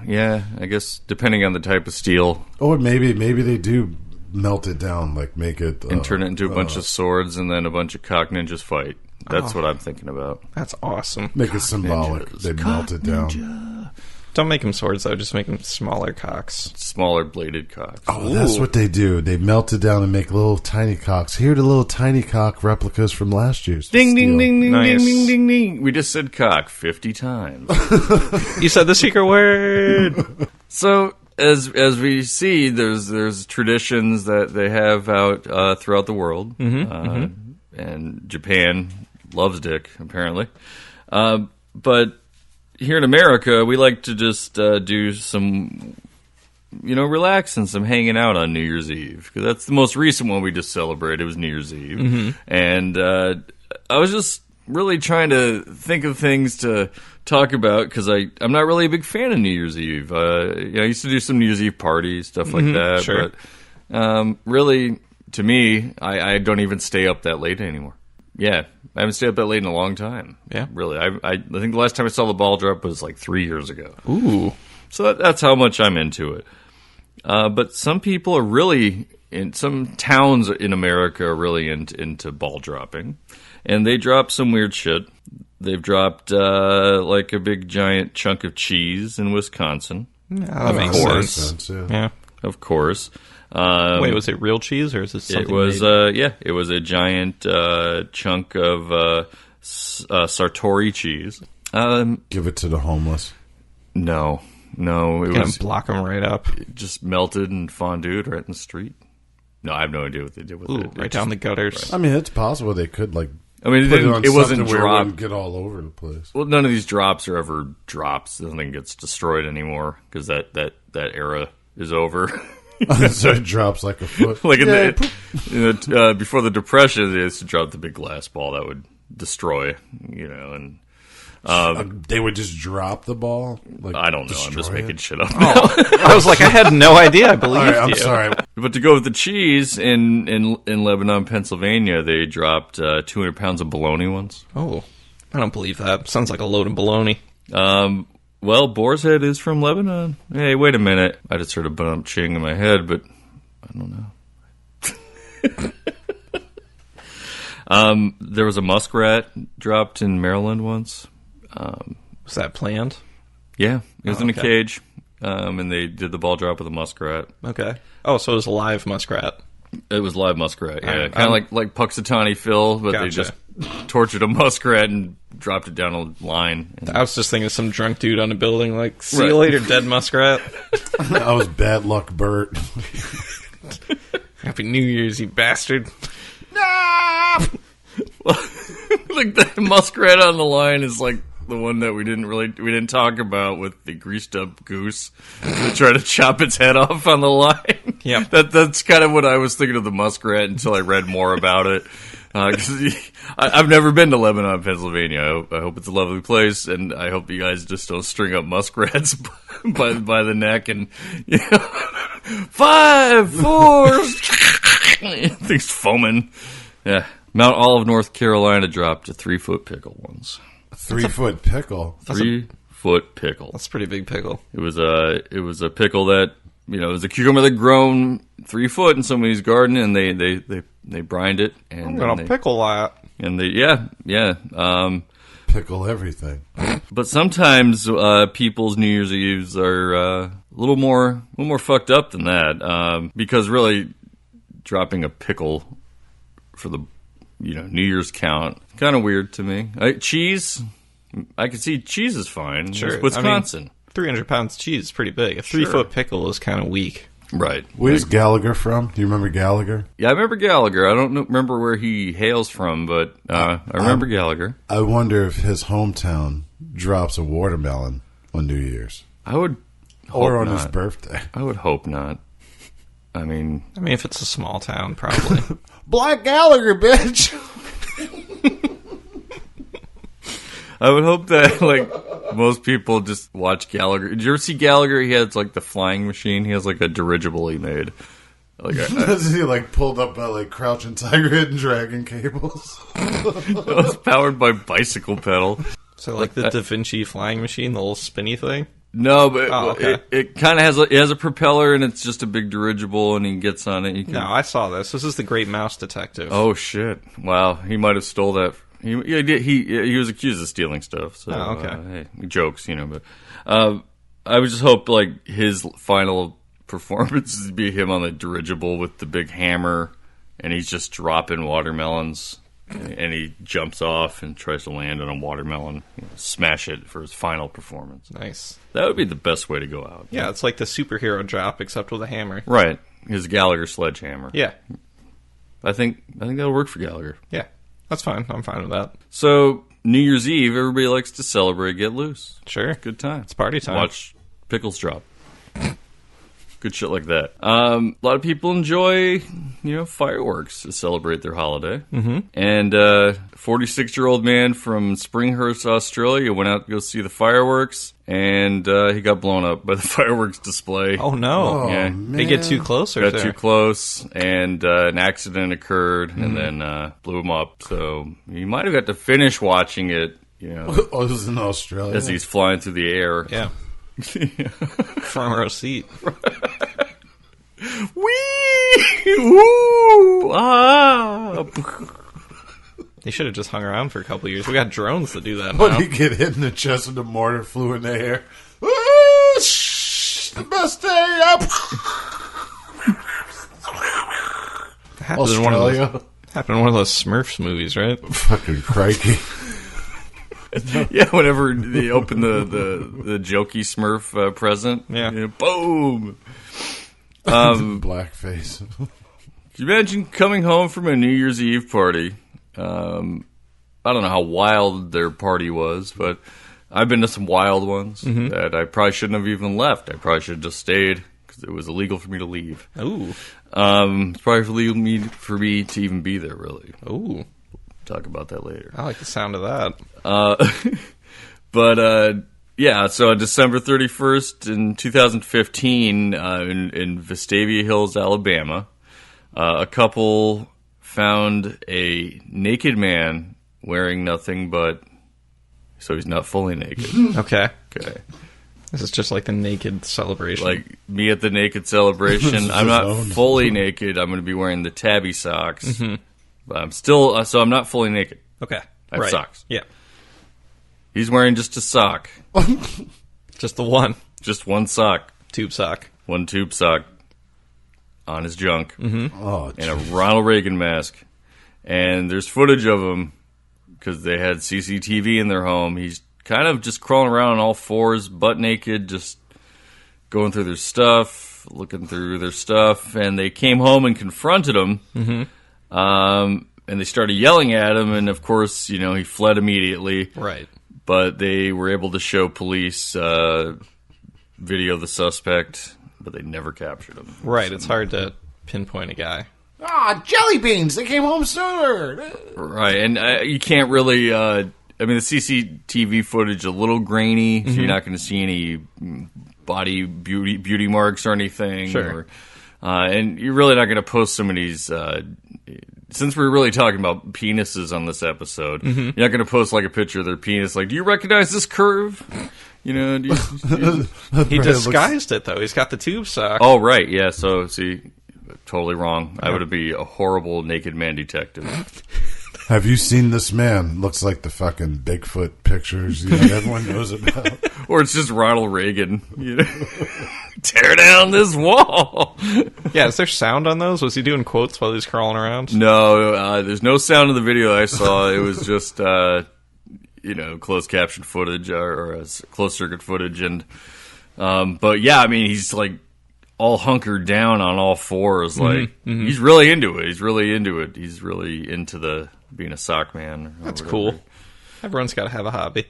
yeah, I guess depending on the type of steel, Or maybe they do melt it down, like make it... and turn it into a bunch of swords and then a bunch of cock ninjas fight. That's what I'm thinking about. That's awesome. Make it symbolic. ninjas. They melt it down. Don't make them swords, though. Just make them smaller cocks. Smaller bladed cocks. Oh, that's what they do. They melt it down and make little tiny cocks. Here are the little tiny cock replicas from last year's. Ding, steel. ding, ding, ding, Nice. ding, ding, ding, ding. We just said cock 50 times. You said the secret word. So, as we see, there's traditions that they have out throughout the world. And Japan loves dick, apparently. But here in America, we like to just do some, relax and some hanging out on New Year's Eve. Because that's the most recent one we just celebrated. It was New Year's Eve. And I was just really trying to think of things to talk about because I'm not really a big fan of New Year's Eve. I used to do some New Year's Eve parties, stuff like that. sure. But really, to me, I don't even stay up that late anymore. Yeah, I haven't stayed up that late in a long time. Yeah. Really. I think the last time I saw the ball drop was like 3 years ago. Ooh. So that's how much I'm into it. But some people are really, some towns in America are really into ball dropping. And they drop some weird shit. They've dropped like a big giant chunk of cheese in Wisconsin. That makes course. sense. Yeah. Yeah. Of course. Wait, was it real cheese or is this something It was, made? it was a giant chunk of Sartori cheese. Give it to the homeless. No, it Gonna was block them right up. just melted and fondued right in the street. No, I have no idea what they did with Ooh, it. right down the gutters. I mean, it's possible they could put it it on wasn't something where it dropped. wouldn't get all over the place. Well, none of these drops are ever drops. Nothing gets destroyed anymore because that era is over. So it drops like a foot. Like before the Depression, they used to drop the big glass ball that would destroy, and They would just drop the ball. Like, I don't know. I'm just destroy making it? shit up. I was like, I had no idea. I believed All right, I'm you. sorry. But to go with the cheese in Lebanon, Pennsylvania, they dropped 200 pounds of bologna once. Oh, I don't believe that. Sounds like a load of baloney. Well, Boar's Head is from Lebanon. Hey, wait a minute. I just heard a bump ching in my head, but I don't know. There was a muskrat dropped in Maryland once. Was that planned? Yeah, it was in a okay. cage, and they did the ball drop with a muskrat. Okay. Oh, so it was a live muskrat. It was live muskrat, yeah. Alright, Kind of like Puxatawny Phil, but they Gotcha. just tortured a muskrat and dropped it down a line. And I was just thinking of some drunk dude on a building, like, see you Right. later, dead muskrat. That was bad luck, Bert. Happy New Year's, you bastard. like the muskrat on the line is like the one that we didn't talk about with the greased up goose that tried to chop its head off on the line. Yeah. That's kind of what I was thinking of the muskrat until I read more about it. 'Cause I've never been to Lebanon, Pennsylvania. I hope it's a lovely place, and I hope you guys just don't string up muskrats by the neck and 5, 4, things foaming. Yeah, Mount Olive, North Carolina dropped a 3-foot pickle once. 3-foot pickle. 3-foot pickle. That's a pretty big pickle. It was a pickle that it was a cucumber that grown 3 foot in somebody's garden, and they brined it and I'm gonna pickle that. and they Pickle everything. But sometimes people's New Year's Eves are a little more fucked up than that, because really dropping a pickle for the New Year's count kind of weird to me. Cheese, I can see cheese is fine. Sure. It's Wisconsin. I mean, 300 pounds of cheese is pretty big. A 3-foot pickle is kind of weak. Right. Where's Gallagher from? Do you remember Gallagher? Yeah, I remember Gallagher. I don't remember where he hails from, but I remember Gallagher. I wonder if his hometown drops a watermelon on New Year's. I would hope Or on not. his birthday. I would hope not. I mean, if it's a small town, probably. Black Gallagher, bitch! I would hope that, most people just watch Gallagher. Did you ever see Gallagher? He has, the flying machine. He has, a dirigible he made. Is he, pulled up by, Crouching Tiger, Hidden Dragon cables? It was powered by bicycle pedal. So, the Da Vinci flying machine, the little spinny thing? No, but okay. it kind of has a propeller, and it's just a big dirigible, and he gets on it. No, I saw this. This is the Great Mouse Detective. Oh, shit. Wow. He might have stole that. He was accused of stealing stuff. So, okay. Hey, jokes, but I would just hope, his final performance is to be him on the dirigible with the big hammer, and he's just dropping watermelons, and he jumps off and tries to land on a watermelon, smash it for his final performance. Nice. That would be the best way to go out. Yeah, it's like the superhero drop, except with a hammer. Right. His Gallagher sledgehammer. Yeah. I think that'll work for Gallagher. Yeah. That's fine. I'm fine with that. So, New Year's Eve, everybody likes to celebrate, get loose. Sure. Good time. It's party time. Watch pickles drop. Good shit like that. A lot of people enjoy, fireworks to celebrate their holiday. Mm-hmm. And 46-year-old man from Springhurst, Australia, went out to go see the fireworks, and he got blown up by the fireworks display. Oh, no. Oh, Yeah. man. They get too close or Got too close, and an accident occurred, and then blew him up. So he might have got to finish watching it, Oh, this is in Australia. as he's flying through the air. Yeah. Front row seat. Wee! Woo! Ah! They should have just hung around for a couple of years. We got drones to do that When now. he get hit in the chest and the mortar flew in the air. Ooh, the best day up. Happened in Australia. happened in one of those Smurfs movies, right? Fucking crikey. Yeah, whenever they open the jokey Smurf present, Yeah. Boom! Blackface. Can you imagine coming home from a New Year's Eve party? I don't know how wild their party was, but I've been to some wild ones that I probably shouldn't have even left. I probably should have just stayed because it was illegal for me to leave. Ooh. It's probably illegal for me to even be there, really. Ooh. Talk about that later. I like the sound of that. Yeah, so on December 31st in 2015 in Vestavia Hills, Alabama, a couple found a naked man wearing nothing but, so he's not fully naked. Okay. Okay. This is just like the naked celebration. Like me at the naked celebration, I'm his not own. fully naked. I'm going to be wearing the tabby socks, I'm still, so I'm not fully naked. Okay. I have socks. Yeah. He's wearing just a sock. Just the one. Just one sock. Tube sock. One tube sock on his junk. Mm-hmm. Oh, and a Ronald Reagan mask. And there's footage of him because they had CCTV in their home. He's kind of just crawling around on all fours, butt naked, just going through their stuff, looking through their stuff. And they came home and confronted him. Mm-hmm. And they started yelling at him. And, of course, he fled immediately. Right. But they were able to show police video of the suspect, but they never captured him. Right. It's hard to pinpoint a guy. jelly beans! They came home sooner! Right, and you can't really... the CCTV footage a little grainy, so you're not going to see any body beauty marks or anything. Sure. And you're really not going to post some of these... since we're really talking about penises on this episode, you're not going to post like a picture of their penis. Like, do you recognize this curve? He disguised it, though. He's got the tube sock. Oh, right, yeah. So, see, totally wrong. I would be a horrible naked man detective. Have you seen this man? Looks like the fucking Bigfoot pictures everyone knows about. Or it's just Ronald Reagan. Tear down this wall. Yeah, is there sound on those? Was he doing quotes while he was crawling around? No, there's no sound in the video I saw. It was just, closed caption footage or closed circuit footage. And, but yeah, he's like all hunkered down on all fours. Like, he's really into it. He's really into being a sock man. That's cool. Everyone's got to have a hobby.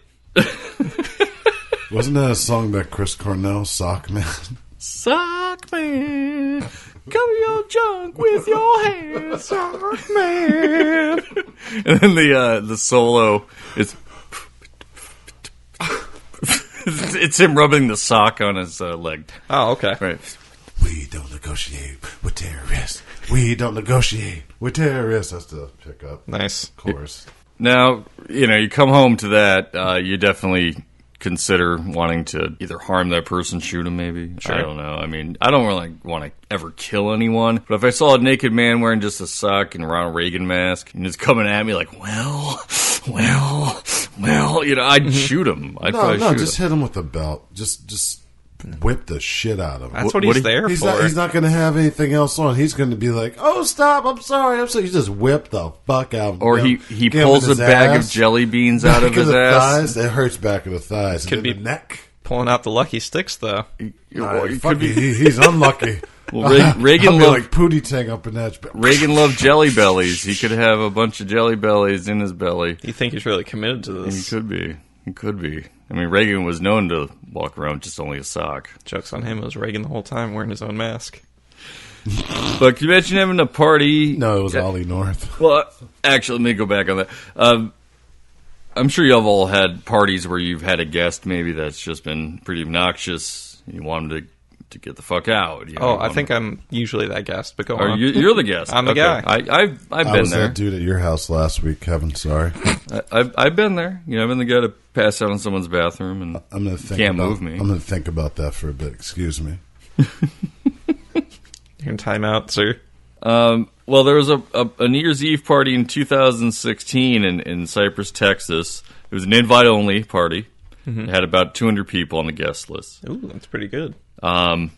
Wasn't that a song by Chris Cornell, Sock Man? Sock man, cover your junk with your hands, sock man. And then the solo is it's him rubbing the sock on his leg. Oh, okay. Right. We don't negotiate with terrorists. We don't negotiate with terrorists. That's the pickup. Nice. Chorus. Now, you come home to that, you definitely consider wanting to either harm that person, shoot him maybe. Sure. I don't know. I don't really want to ever kill anyone. But if I saw a naked man wearing just a sock and a Ronald Reagan mask and he's coming at me like, well, I'd shoot him. I'd probably shoot just him. hit him with a belt. Just whip the shit out of him. That's what he's there for. He's not going to have anything else on. He's going to be like, oh, stop, I'm sorry. You just whip the fuck out of him. Or he pulls a bag of jelly beans out of his ass. Thighs. It hurts back of the thighs. Could be the neck. Pulling out the lucky sticks, though. He's unlucky. Well, Reagan loved like Pootie Tang up in that. Reagan loved jelly bellies. He could have a bunch of jelly bellies in his belly. You think he's really committed to this? He could be. Reagan was known to walk around with just only a sock. Joke's on him. It was Reagan the whole time wearing his own mask. But can you imagine having a party? No, it was Ollie North. Well, actually, let me go back on that. I'm sure you've all had parties where you've had a guest maybe that's just been pretty obnoxious. You want them to get the fuck out. I think I'm usually that guest, but go on. You're the guest. I'm the guy. I've been I was there. that dude at your house last week, Kevin. Sorry. I've been there. I've been the guy to pass out in someone's bathroom and I'm gonna think can't about, move me. I'm going to think about that for a bit. Excuse me. You're in timeout, sir. Well, there was a New Year's Eve party in 2016 in Cypress, Texas. It was an invite-only party. It had about 200 people on the guest list. Ooh, that's pretty good. The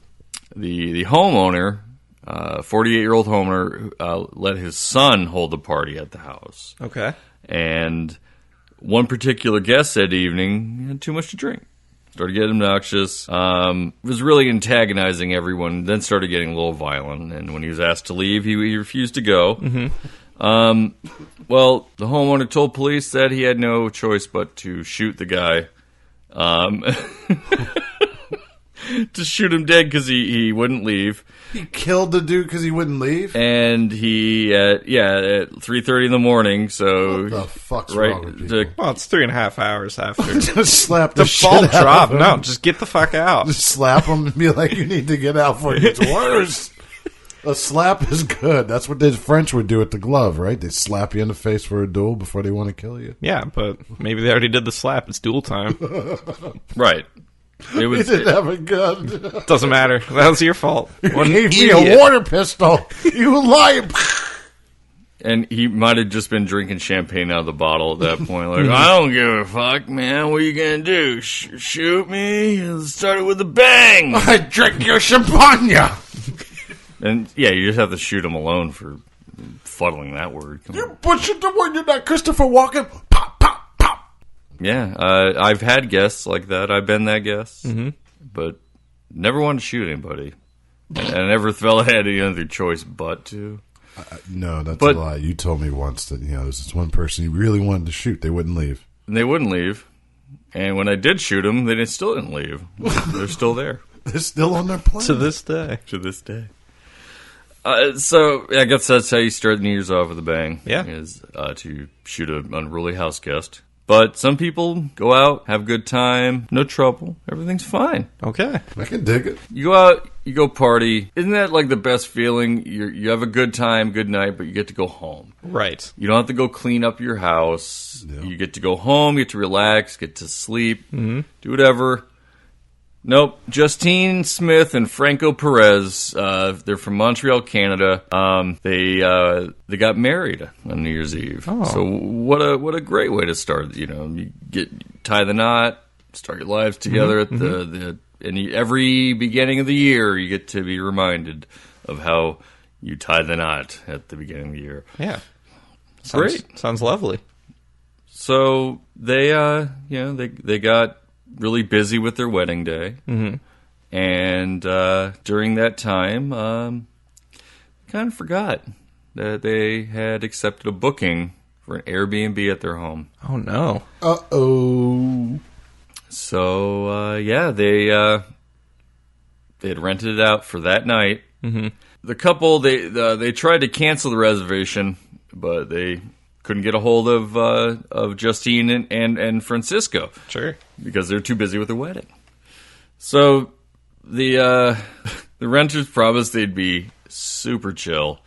homeowner, 48-year-old homeowner, let his son hold the party at the house. Okay. And one particular guest that evening had too much to drink. Started getting obnoxious. Was really antagonizing everyone. Then started getting a little violent. And when he was asked to leave, he refused to go. Well, the homeowner told police that he had no choice but to shoot the guy. To shoot him dead because he wouldn't leave. He killed the dude because he wouldn't leave? And he, at 3:30 in the morning, so... What the fuck's wrong with people? Well, it's 3.5 hours after. Just slap the shit ball out drop. of him. No, just get the fuck out. Just slap him and be like, you need to get out before it gets worse. A slap is good. That's what the French would do with the glove, right? They slap you in the face for a duel before they want to kill you. Yeah, but maybe they already did the slap. It's duel time. Right. It was, He didn't have a gun. Doesn't matter. That was your fault. You gave me a water pistol. You liar. And he might have just been drinking champagne out of the bottle at that point. Like, I don't give a fuck, man. What are you going to do? Shoot me? It started with a bang. I drink your champagne. And, yeah, you just have to shoot him alone for fuddling that word. Come on. Butchered the word. You're not Christopher Walken. Pop, pop, pop. Yeah, I've had guests like that. I've been that guest. Mm-hmm. But never wanted to shoot anybody. And I never felt I had any other choice but to. No, that's a lie. You told me once that there's this one person you really wanted to shoot. They wouldn't leave. And they wouldn't leave. And when I did shoot them, they still didn't leave. They're still there. They're still on their plane. To this day. To this day. So, I guess that's how you start New Year's off with a bang. Yeah. Is to shoot an unruly house guest. But some people go out, have a good time, no trouble, everything's fine. Okay. I can dig it. You go out, you go party. Isn't that like the best feeling? You have a good time, good night, but you get to go home. Right. You don't have to go clean up your house. Yeah. You get to go home, you get to relax, get to sleep, do whatever. Nope. Justine Smith and Franco Perez, they're from Montreal, Canada. They got married on New Year's Eve. Oh. So what a great way to start. You tie the knot, start your lives together at every beginning of the year. You get to be reminded of how you tie the knot at the beginning of the year. Yeah. Great. Sounds lovely. So they got really busy with their wedding day. Mm-hmm. And during that time, kind of forgot that they had accepted a booking for an Airbnb at their home. Oh, no. Uh-oh. So, they had rented it out for that night. Mm-hmm. The couple, they tried to cancel the reservation, but they couldn't get a hold of Justine and Francisco. Sure. Because they're too busy with their wedding. So the renters promised they'd be super chill,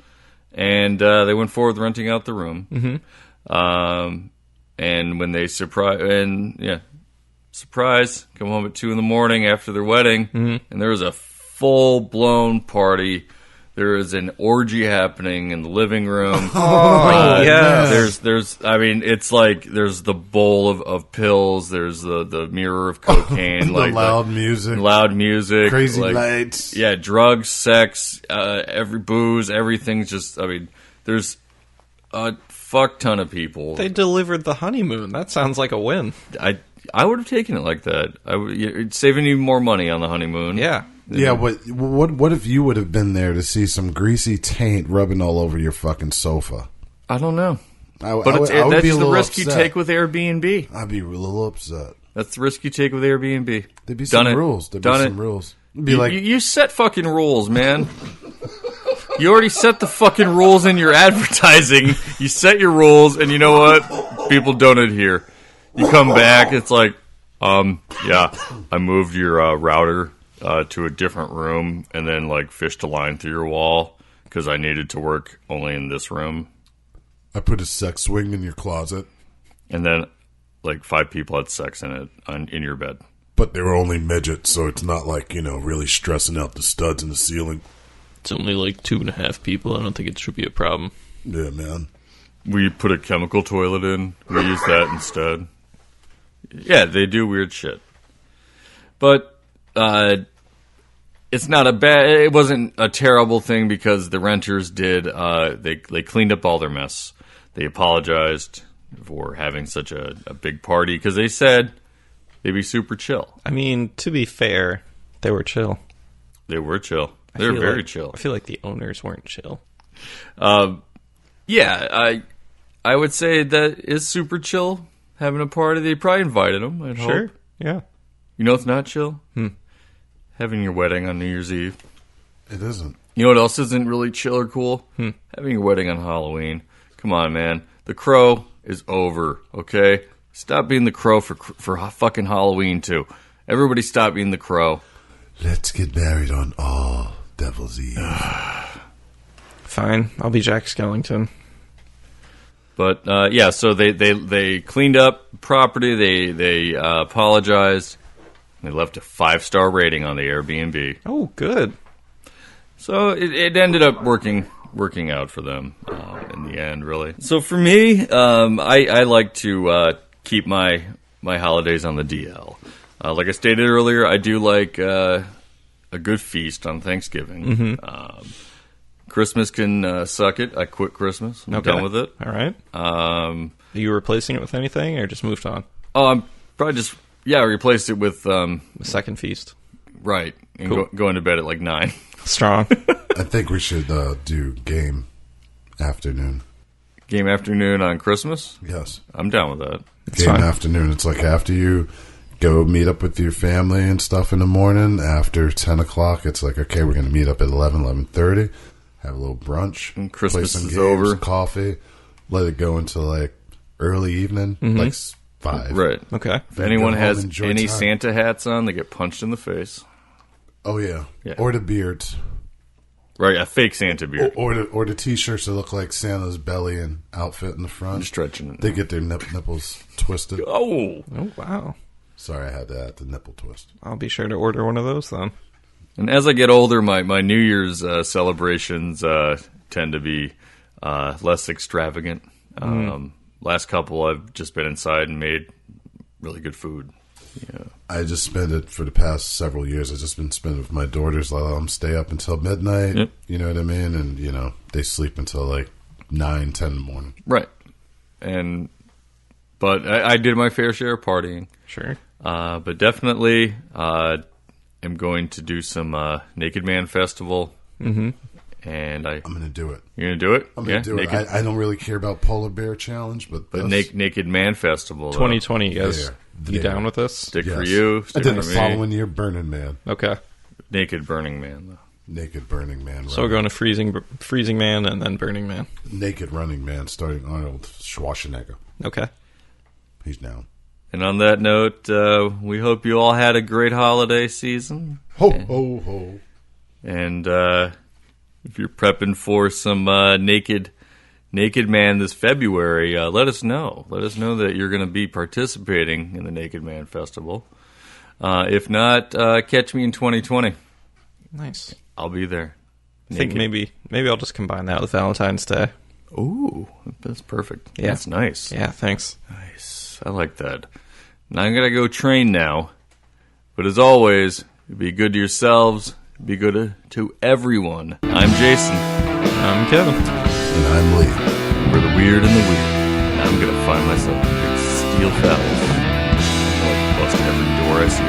and they went forward with renting out the room. Mm-hmm. And when they surprise, come home at 2 a.m. after their wedding, and there was a full-blown party. There is an orgy happening in the living room. Yeah. It's like there's the bowl of pills. There's the mirror of cocaine. Loud music. Crazy lights. Yeah, drugs, sex, every booze, everything's just, there's a fuck ton of people. They delivered the honeymoon. That sounds like a win. I would have taken it like that. It's saving you more money on the honeymoon. Yeah. Yeah, what if you would have been there to see some greasy taint rubbing all over your fucking sofa? I don't know. I would that's be a the little risk upset. you take with Airbnb. I'd be a little upset. That's the risk you take with Airbnb. There'd be some rules. It'd be like you set fucking rules, man. You already set the fucking rules in your advertising. You set your rules, and you know what? People don't adhere. You come back, it's like, I moved your router to a different room, and then fished a line through your wall because I needed to work only in this room. I put a sex swing in your closet, and then 5 people had sex in it in your bed. But they were only midgets, so it's not really stressing out the studs in the ceiling. It's only 2.5 people. I don't think it should be a problem. Yeah, man. We put a chemical toilet in. We use that instead. Yeah, they do weird shit. But it's not it wasn't a terrible thing because the renters did, they cleaned up all their mess. They apologized for having such a big party because they said they'd be super chill. To be fair, they were chill. They were chill. They were very chill. I feel like the owners weren't chill. Yeah, I would say that is super chill, having a party. They probably invited them, I'd hope. Sure, yeah. You know it's not chill? Having your wedding on New Year's Eve. It isn't. You know what else isn't really chill or cool? Having your wedding on Halloween. Come on, man. The Crow is over, okay? Stop being the Crow for fucking Halloween, too. Everybody stop being the Crow. Let's get married on All Devil's Eve. Fine. I'll be Jack Skellington. But, so they cleaned up property. They apologized. They left a 5-star rating on the Airbnb. Oh, good. So it ended up working out for them in the the end, really. So for me, I like to keep my holidays on the DL. Like I stated earlier, I do like a good feast on Thanksgiving. Christmas can suck it. I quit Christmas. I'm done with it. All right. Are you replacing it with anything, or just moved on? Oh, I'm probably just replaced it with The second feast. right, and Cool. going to bed at like 9. Strong. I think we should do game afternoon. Game afternoon on Christmas. Yes. I'm down with that. Game fine. afternoon. It's like after you go meet up with your family and stuff in the morning, after 10 o'clock, it's like, okay, we're going to meet up at 11:30, have a little brunch, And Christmas play some is games, over. coffee, let it go into like early evening, like 5. Right. Okay. If anyone Go home, has enjoy any time. Santa hats on, they get punched in the face. Oh, yeah. Yeah. Or the beards. Right, a fake Santa beard. Or the T-shirts that look like Santa's belly and outfit in the front. I'm stretching it. They get their nipples twisted. Oh! Oh, wow. Sorry, I had to add the nipple twist. I'll be sure to order one of those then. And as I get older, my New Year's celebrations tend to be less extravagant. Last couple, I've just been inside and made really good food. Yeah. I just spent it for the past several years. I've just been spending it with my daughters. I let them stay up until midnight. Yep. You know what I mean? And, they sleep until like 9, 10 in the morning. Right. But I did my fair share of partying. Sure. But definitely am going to do some Naked Man Festival. Mm-hmm. And I'm going to do it. You're going to do it? I'm going to do Naked, it. I don't really care about Polar Bear Challenge, but Naked Man Festival. 2020, you guys. There. You down with this? Stick Yes. for you. I Stick did for the me. following year, Burning Man. Okay. Naked Burning Man, though. Naked Burning Man. So we're going to Freezing Man and then Burning Man. Naked Running Man, starting Arnold Schwarzenegger. Okay. He's down. And on that note, we hope you all had a great holiday season. Ho, ho, ho. And if you're prepping for some Naked Man this February, let us know. Let us know that you're going to be participating in the Naked Man Festival. If not, catch me in 2020. Nice. I'll be there. I think maybe I'll just combine that with Valentine's Day. Ooh, that's perfect. Yeah. That's nice. Yeah, thanks. Nice. I like that. Now I'm going to go train now. But as always, be good to yourselves. Be good to everyone. I'm Jason. I'm Kevin. And I'm Lee. We're the weird and the weird. And I'm going to find myself a big steel fellas. I'll bust every door I see.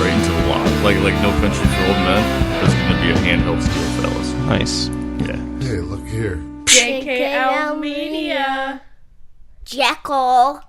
Right into the lock. Like No Country for Old Men. There's going to be a handheld steel fellas. Nice. Yeah. Hey, look here. JKL Media. Jekyll.